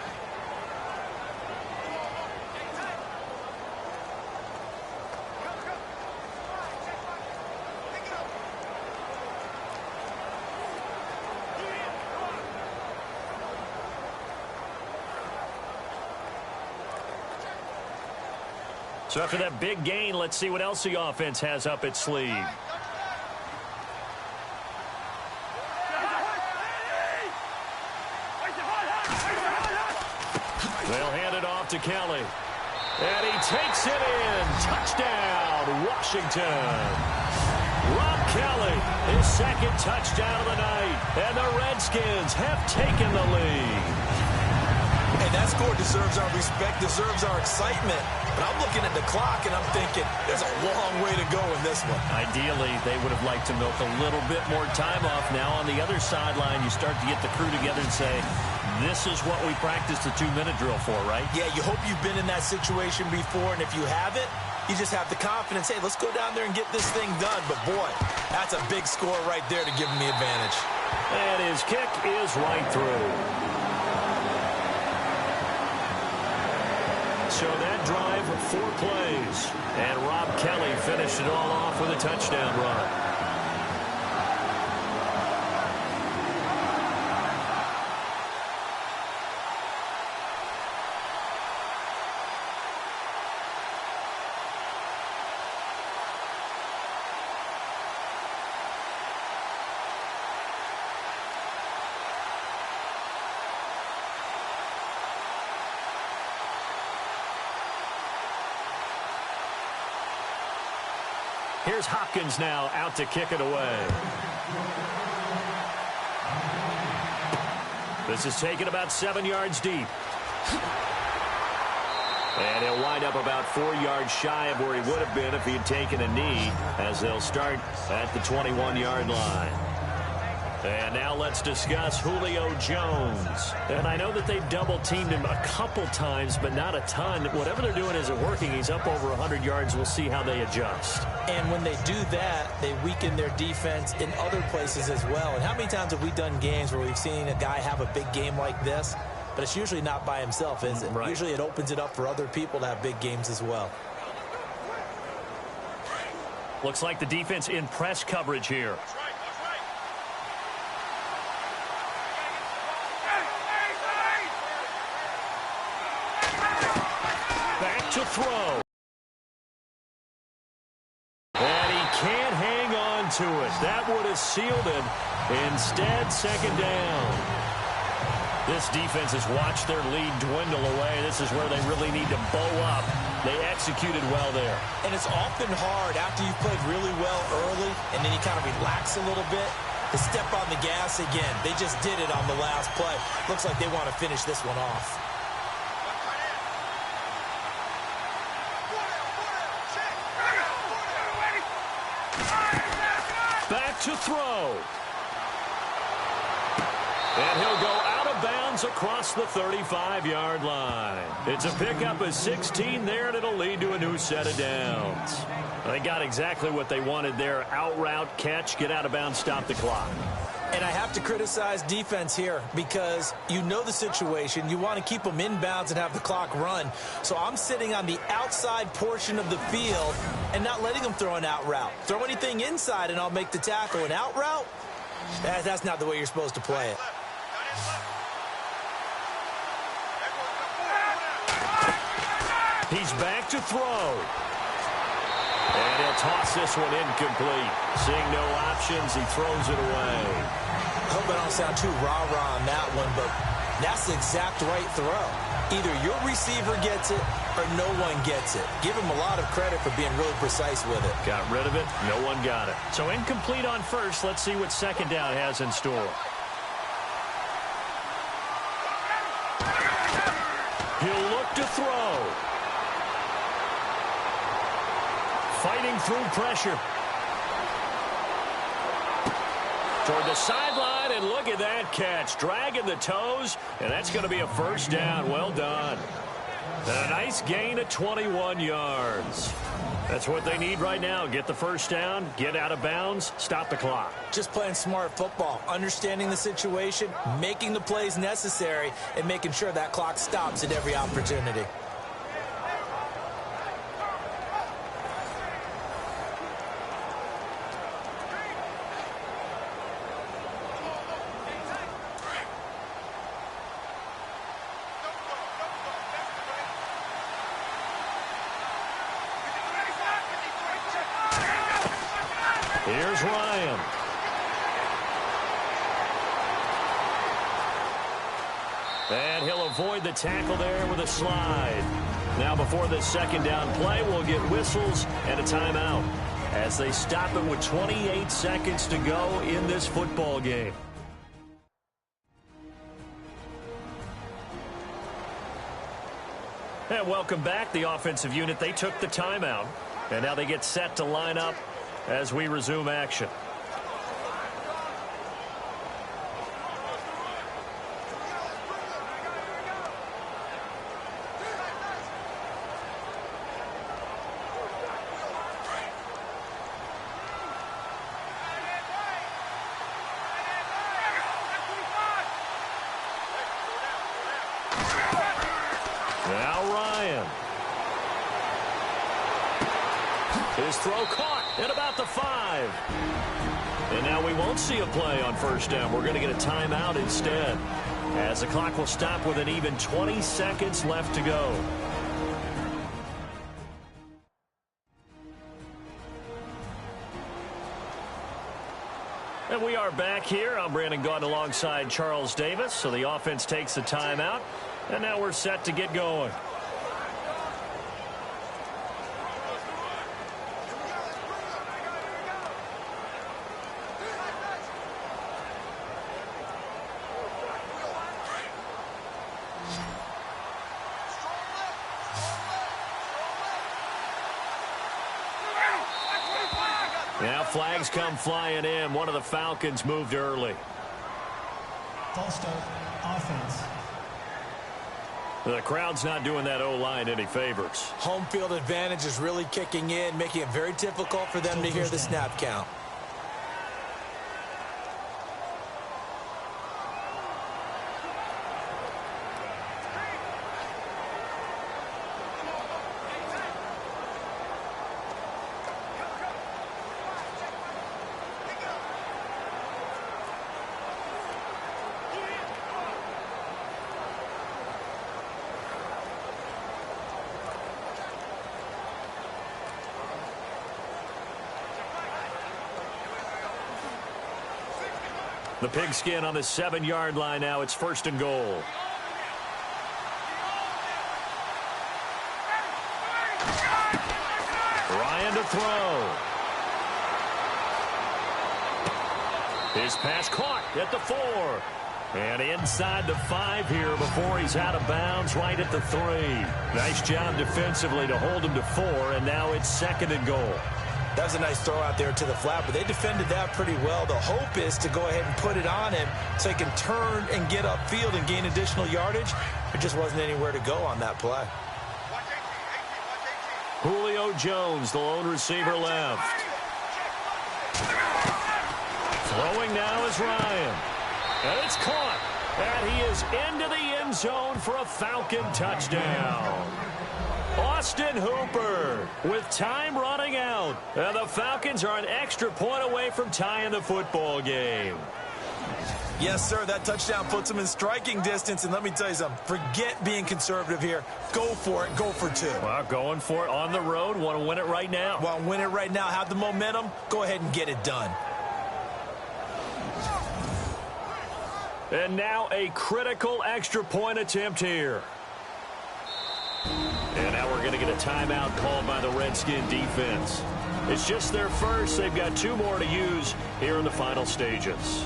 So after that big gain, let's see what else the offense has up its sleeve. They'll hand it off to Kelly. And he takes it in. Touchdown, Washington. Rob Kelly, his second touchdown of the night. And the Redskins have taken the lead. And that score deserves our respect, deserves our excitement. But I'm looking at the clock, and I'm thinking there's a long way to go in this one. Ideally, they would have liked to milk a little bit more time off. Now on the other sideline, you start to get the crew together and say, this is what we practiced the 2-minute drill for, right? Yeah, you hope you've been in that situation before, and if you haven't, you just have the confidence, hey, let's go down there and get this thing done. But, boy, that's a big score right there to give him the advantage. And his kick is right through. So that drive, 4 plays. And Rob Kelly finished it all off with a touchdown run. Here's Hopkins now out to kick it away. This is taken about 7 yards deep. And he'll wind up about 4 yards shy of where he would have been if he had taken a knee, as they'll start at the 21-yard line. And now let's discuss Julio Jones. And I know that they've double-teamed him a couple times, but not a ton. Whatever they're doing isn't working. He's up over 100 yards. We'll see how they adjust. And when they do that, they weaken their defense in other places as well. And how many times have we done games where we've seen a guy have a big game like this, but it's usually not by himself, is it? Right. Usually it opens it up for other people to have big games as well. Looks like the defense in press coverage here. Back to throw. And he can't hang on to it. That would have sealed it. Instead, second down. This defense has watched their lead dwindle away. This is where they really need to bow up. They executed well there. And it's often hard after you've played really well early and then you kind of relax a little bit. to step on the gas again. They just did it on the last play. Looks like they want to finish this one off. Back to throw. And he'll go out of bounds across the 35-yard line. It's a pickup of 16 there, and it'll lead to a new set of downs. They got exactly what they wanted there. Out route, catch, get out of bounds, stop the clock. And I have to criticize defense here because you know the situation. You want to keep them inbounds and have the clock run. So I'm sitting on the outside portion of the field and not letting them throw an out route. Throw anything inside and I'll make the tackle. An out route? That's not the way you're supposed to play it. He's back to throw. And he'll toss this one incomplete. Seeing no options, he throws it away. I hope I don't sound too rah-rah on that one, but that's the exact right throw. Either your receiver gets it or no one gets it. Give him a lot of credit for being really precise with it. Got rid of it. No one got it. So incomplete on first. Let's see what second down has in store. He'll look to throw. Fighting through pressure. Toward the sideline, and look at that catch. Dragging the toes, and that's going to be a first down. Well done. And a nice gain of 21 yards. That's what they need right now. Get the first down, get out of bounds, stop the clock. Just playing smart football, understanding the situation, making the plays necessary, and making sure that clock stops at every opportunity. Here's Ryan. And he'll avoid the tackle there with a slide. Now before this second down play, we'll get whistles and a timeout as they stop it with 28 seconds to go in this football game. And welcome back. The offensive unit, they took the timeout. And now they get set to line up as we resume action. Now Ryan. His throw caught at about the 5. And now we won't see a play on first down. We're going to get a timeout instead, as the clock will stop with an even 20 seconds left to go. And we are back here. I'm Brandon Gaudin alongside Charles Davis. So the offense takes the timeout, and now we're set to get going. Now flags come flying in. One of the Falcons moved early. False start, offense. The crowd's not doing that O-line any favors. Home field advantage is really kicking in, making it very difficult for them to hear the snap count. The pigskin on the 7-yard line now. It's first and goal. Ryan to throw. His pass caught at the 4. And inside the 5 here before he's out of bounds right at the 3. Nice job defensively to hold him to 4, and now it's 2nd and goal. That was a nice throw out there to the flat, but they defended that pretty well. The hope is to go ahead and put it on him so he can turn and get upfield and gain additional yardage. There just wasn't anywhere to go on that play. Julio Jones, the lone receiver left. Throwing now is Ryan. And it's caught. And he is into the end zone for a Falcon touchdown. Austin Hooper with time running out. And the Falcons are an extra point away from tying the football game. Yes, sir, that touchdown puts them in striking distance. And let me tell you something, forget being conservative here. Go for it. Go for 2. Well, going for it on the road. Want to win it right now. Want to win it right now. Have the momentum. Go ahead and get it done. And now a critical extra point attempt here. And now we're going to get a timeout called by the Redskin defense. It's just their first. They've got 2 more to use here in the final stages.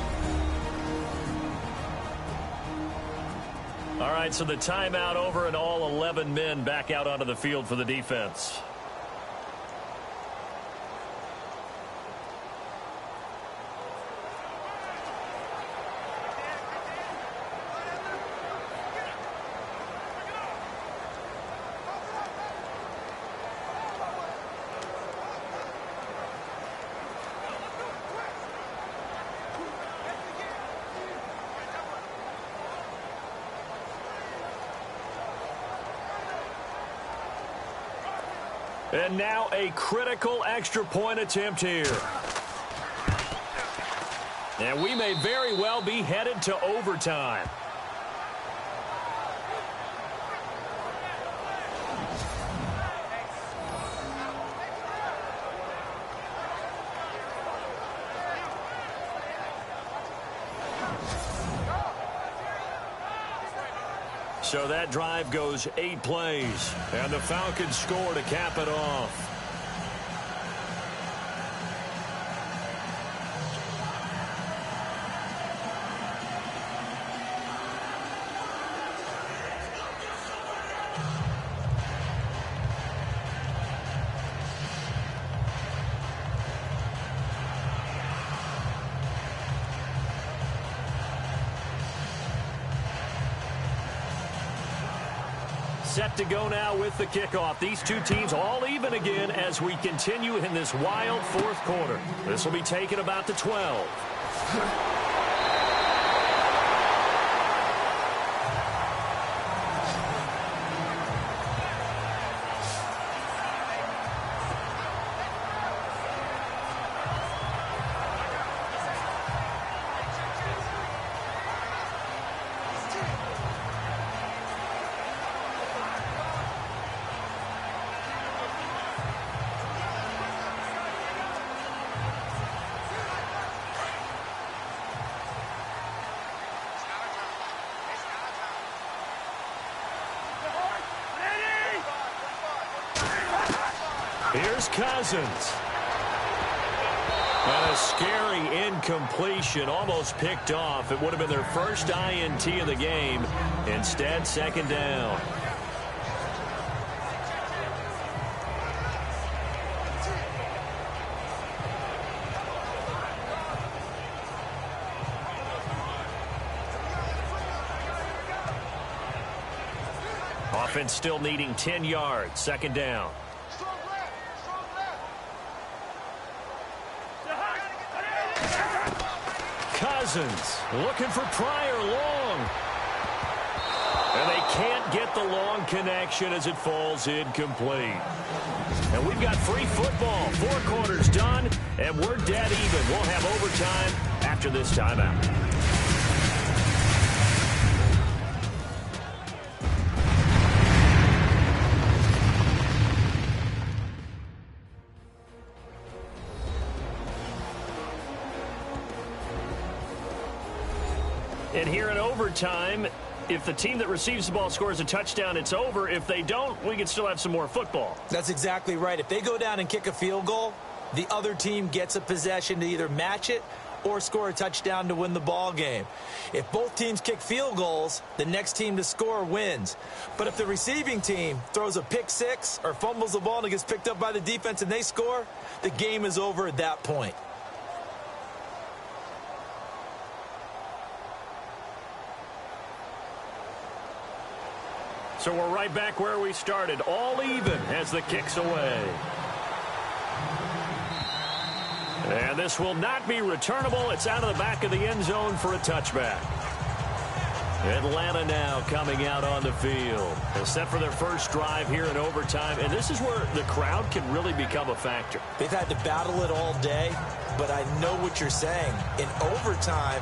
All right, so the timeout over and all 11 men back out onto the field for the defense. And now a critical extra point attempt here. And we may very well be headed to overtime. So that drive goes 8 plays, and the Falcons score to cap it off. Set to go now with the kickoff. These 2 teams all even again as we continue in this wild 4th quarter. This will be taken about the 12. Here's Cousins. And a scary incompletion, almost picked off. It would have been their first INT of the game. Instead, 2nd down. Offense still needing 10 yards. 2nd down. Cousins looking for Pryor long. And they can't get the long connection as it falls incomplete. And we've got free football. 4 quarters done, and we're dead even. We'll have overtime after this timeout. And here in overtime, if the team that receives the ball scores a touchdown, it's over. If they don't, we can still have some more football. That's exactly right. If they go down and kick a field goal, the other team gets a possession to either match it or score a touchdown to win the ball game. If both teams kick field goals, the next team to score wins. But if the receiving team throws a pick six or fumbles the ball and it gets picked up by the defense and they score, the game is over at that point. So we're right back where we started, all even as the kick's away. And this will not be returnable. It's out of the back of the end zone for a touchback. Atlanta now coming out on the field. They're set for their first drive here in overtime, and this is where the crowd can really become a factor. They've had to battle it all day, but I know what you're saying. In overtime,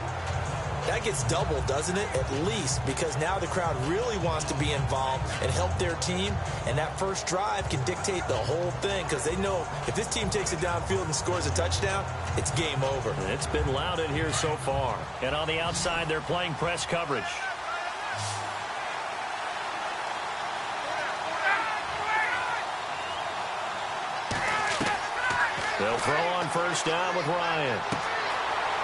that gets doubled, doesn't it? At least, because now the crowd really wants to be involved and help their team, and that first drive can dictate the whole thing because they know if this team takes it downfield and scores a touchdown, it's game over. And it's been loud in here so far. And on the outside, they're playing press coverage. They'll throw on first down with Ryan.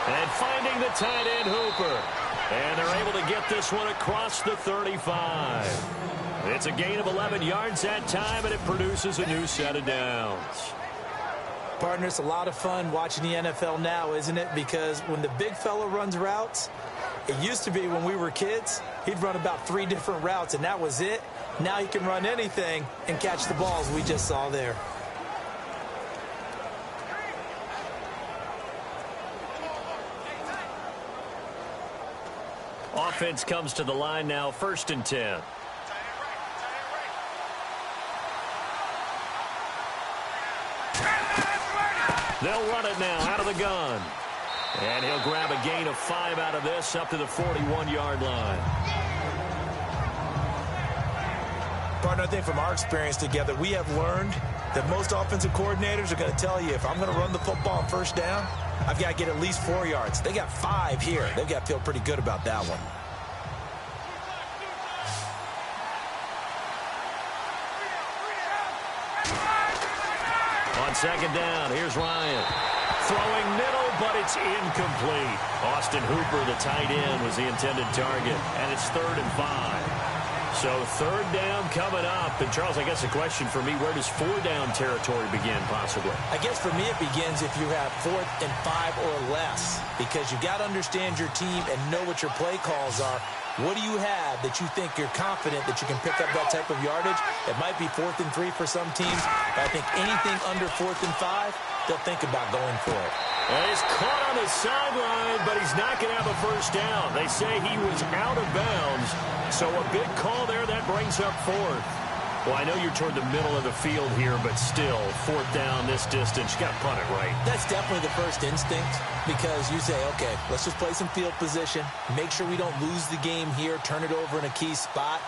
And finding the tight end, Hooper. And they're able to get this one across the 35. It's a gain of 11 yards that time, and it produces a new set of downs. Partner, it's a lot of fun watching the NFL now, isn't it? Because when the big fella runs routes, it used to be when we were kids, he'd run about 3 different routes, and that was it. Now he can run anything and catch the balls we just saw there. Offense comes to the line now, 1st and 10. They'll run it now out of the gun. And he'll grab a gain of 5 out of this up to the 41-yard line. Partner, I think from our experience together, we have learned that most offensive coordinators are going to tell you, if I'm going to run the football on first down, I've got to get at least 4 yards. They got 5 here. They've got to feel pretty good about that one. On second down, here's Ryan. Throwing middle, but it's incomplete. Austin Hooper, the tight end, was the intended target. And it's 3rd and 5. So 3rd down coming up. And, Charles, I guess the question for me, where does 4-down territory begin, possibly? I guess for me it begins if you have 4th and 5 or less. Because you've got to understand your team and know what your play calls are. What do you have that you think you're confident that you can pick up that type of yardage? It might be 4th and 3 for some teams, but I think anything under 4th and 5, they'll think about going for it. And he's caught on the sideline, but he's not going to have a first down. They say he was out of bounds, so a big call there that brings up 4th. Well, I know you're toward the middle of the field here, but still, 4th down this distance, you got to punt it right. That's definitely the first instinct because you say, okay, let's just play some field position, make sure we don't lose the game here, turn it over in a key spot.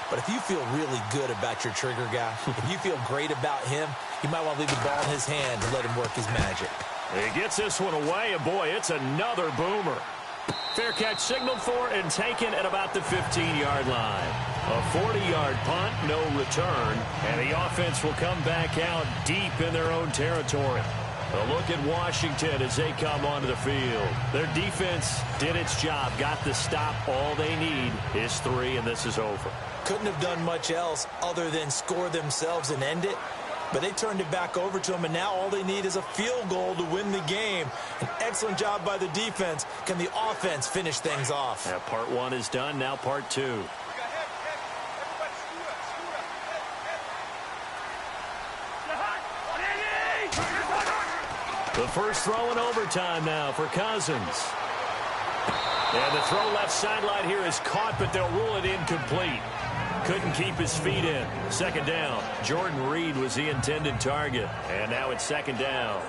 But if you feel really good about your trigger guy, if you feel great about him, you might want to leave the ball in his hand and let him work his magic. He gets this one away, and boy, it's another boomer. Fair catch signaled for and taken at about the 15-yard line. A 40-yard punt, no return, and the offense will come back out deep in their own territory. A look at Washington as they come onto the field. Their defense did its job, got the stop. All they need is 3, and this is over. Couldn't have done much else other than score themselves and end it. But they turned it back over to them, and now all they need is a field goal to win the game. An excellent job by the defense. Can the offense finish things off? Yeah, part 1 is done, now part 2. The first throw in overtime now for Cousins. And the throw left sideline here is caught, but they'll rule it incomplete. Couldn't keep his feet in. 2nd down. Jordan Reed was the intended target. And now it's 2nd down.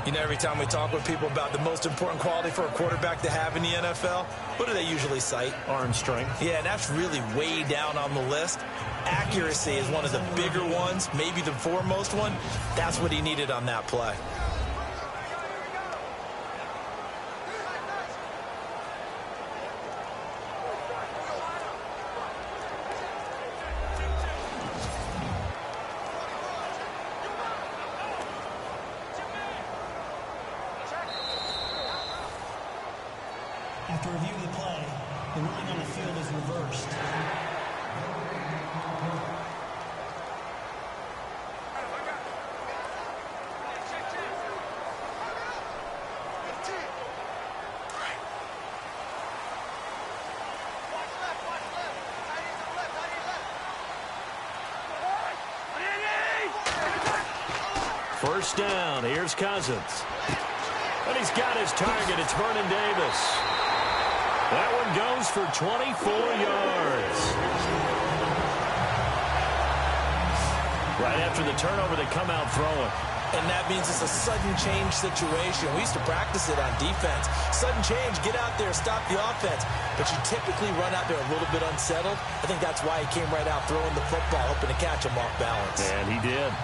You know, every time we talk with people about the most important quality for a quarterback to have in the NFL, what do they usually cite? Arm strength. Yeah, and that's really way down on the list. Accuracy is one of the bigger ones, maybe the foremost one. That's what he needed on that play. After review of the play, the ruling on the field is reversed. First down. Here's Cousins. And he's got his target. It's Vernon Davis. That one goes for 24 yards. Right after the turnover, they come out throwing. And that means it's a sudden change situation. We used to practice it on defense. Sudden change, get out there, stop the offense. But you typically run out there a little bit unsettled. I think that's why he came right out throwing the football, hoping to catch him off balance. And he did.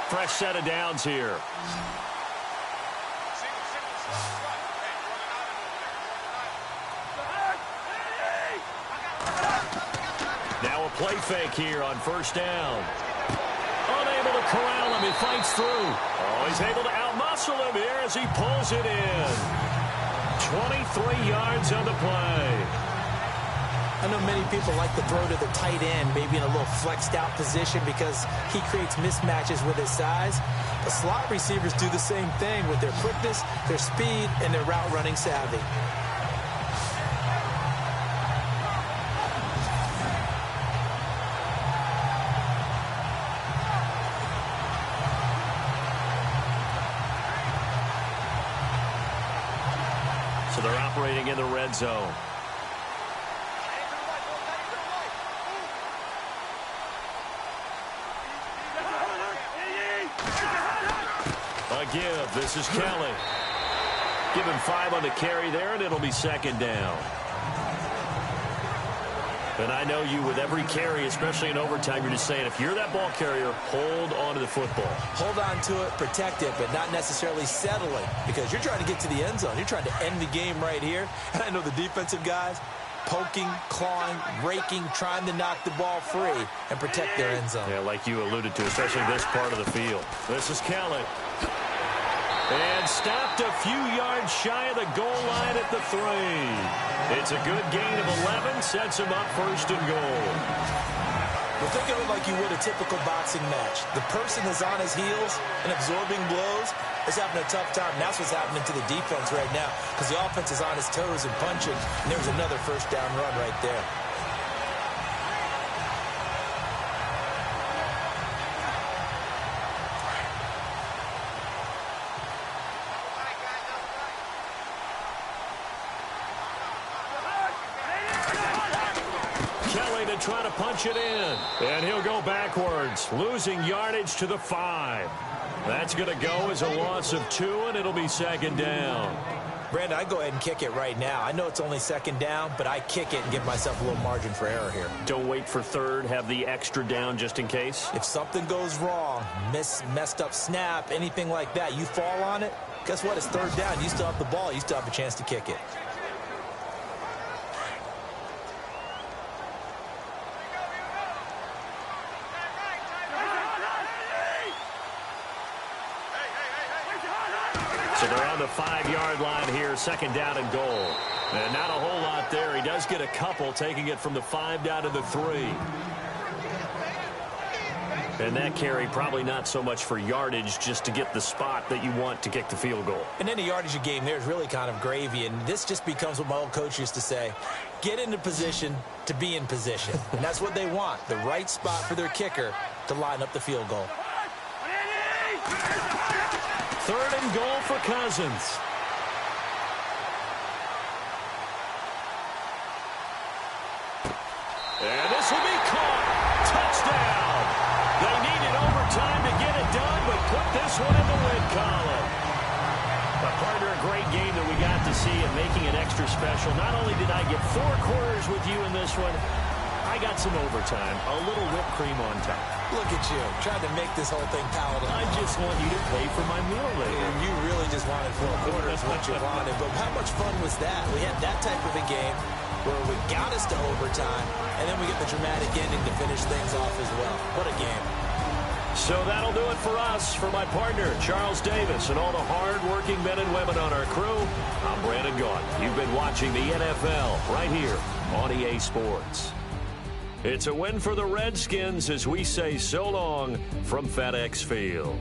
Fresh set of downs here. Now a play fake here on first down. Unable to corral him. He fights through. Oh, he's able to outmuscle him here as he pulls it in. 23 yards on the play. I know many people like to throw to the tight end, maybe in a little flexed out position because he creates mismatches with his size. But slot receivers do the same thing with their quickness, their speed, and their route running savvy. So they're operating in the red zone. Give. This is Kelly. Give him 5 on the carry there, and it'll be second down. And I know you, with every carry, especially in overtime, you're just saying, if you're that ball carrier, hold on to the football. Hold on to it, protect it, but not necessarily settling, because you're trying to get to the end zone. You're trying to end the game right here. And I know the defensive guys poking, clawing, raking, trying to knock the ball free and protect their end zone. Yeah, like you alluded to, especially this part of the field. This is Kelly. And stopped a few yards shy of the goal line at the 3. It's a good gain of 11, sets him up first and goal. Well, think of it like you would a typical boxing match. The person is on his heels and absorbing blows is having a tough time. And that's what's happening to the defense right now because the offense is on his toes and punching, and there's another first down run right there. Try to punch it in, and he'll go backwards, losing yardage to the 5. That's going to go as a loss of 2, and it'll be second down. Brandon, I go ahead and kick it right now. I know it's only second down, but I kick it and give myself a little margin for error here. Don't wait for third. Have the extra down just in case. If something goes wrong, messed up snap, anything like that, you fall on it, guess what? It's third down. You still have the ball. You still have a chance to kick it. So they're on the 5-yard line here, second down and goal. And not a whole lot there. He does get a couple, taking it from the 5 down to the 3. And that carry probably not so much for yardage, just to get the spot that you want to kick the field goal. And any yardage game there is really kind of gravy, and this just becomes what my old coach used to say, get into position to be in position. And that's what they want, the right spot for their kicker to line up the field goal. Third and goal for Cousins. And this will be caught. Touchdown. They needed overtime to get it done, but put this one in the win column. But partner, a great game that we got to see and making it extra special. Not only did I get 4 quarters with you in this one, I got some overtime, a little whipped cream on top. Look at you, trying to make this whole thing palatable. I just want you to pay for my meal later. And you really just wanted 4 quarters, what you wanted. But how much fun was that? We had that type of a game. where we got us to overtime, and then we get the dramatic ending to finish things off as well. What a game. So that'll do it for us. For my partner, Charles Davis, and all the hard-working men and women on our crew, I'm Brandon Gaudin. You've been watching the NFL right here on EA Sports. It's a win for the Redskins as we say so long from FedEx Field.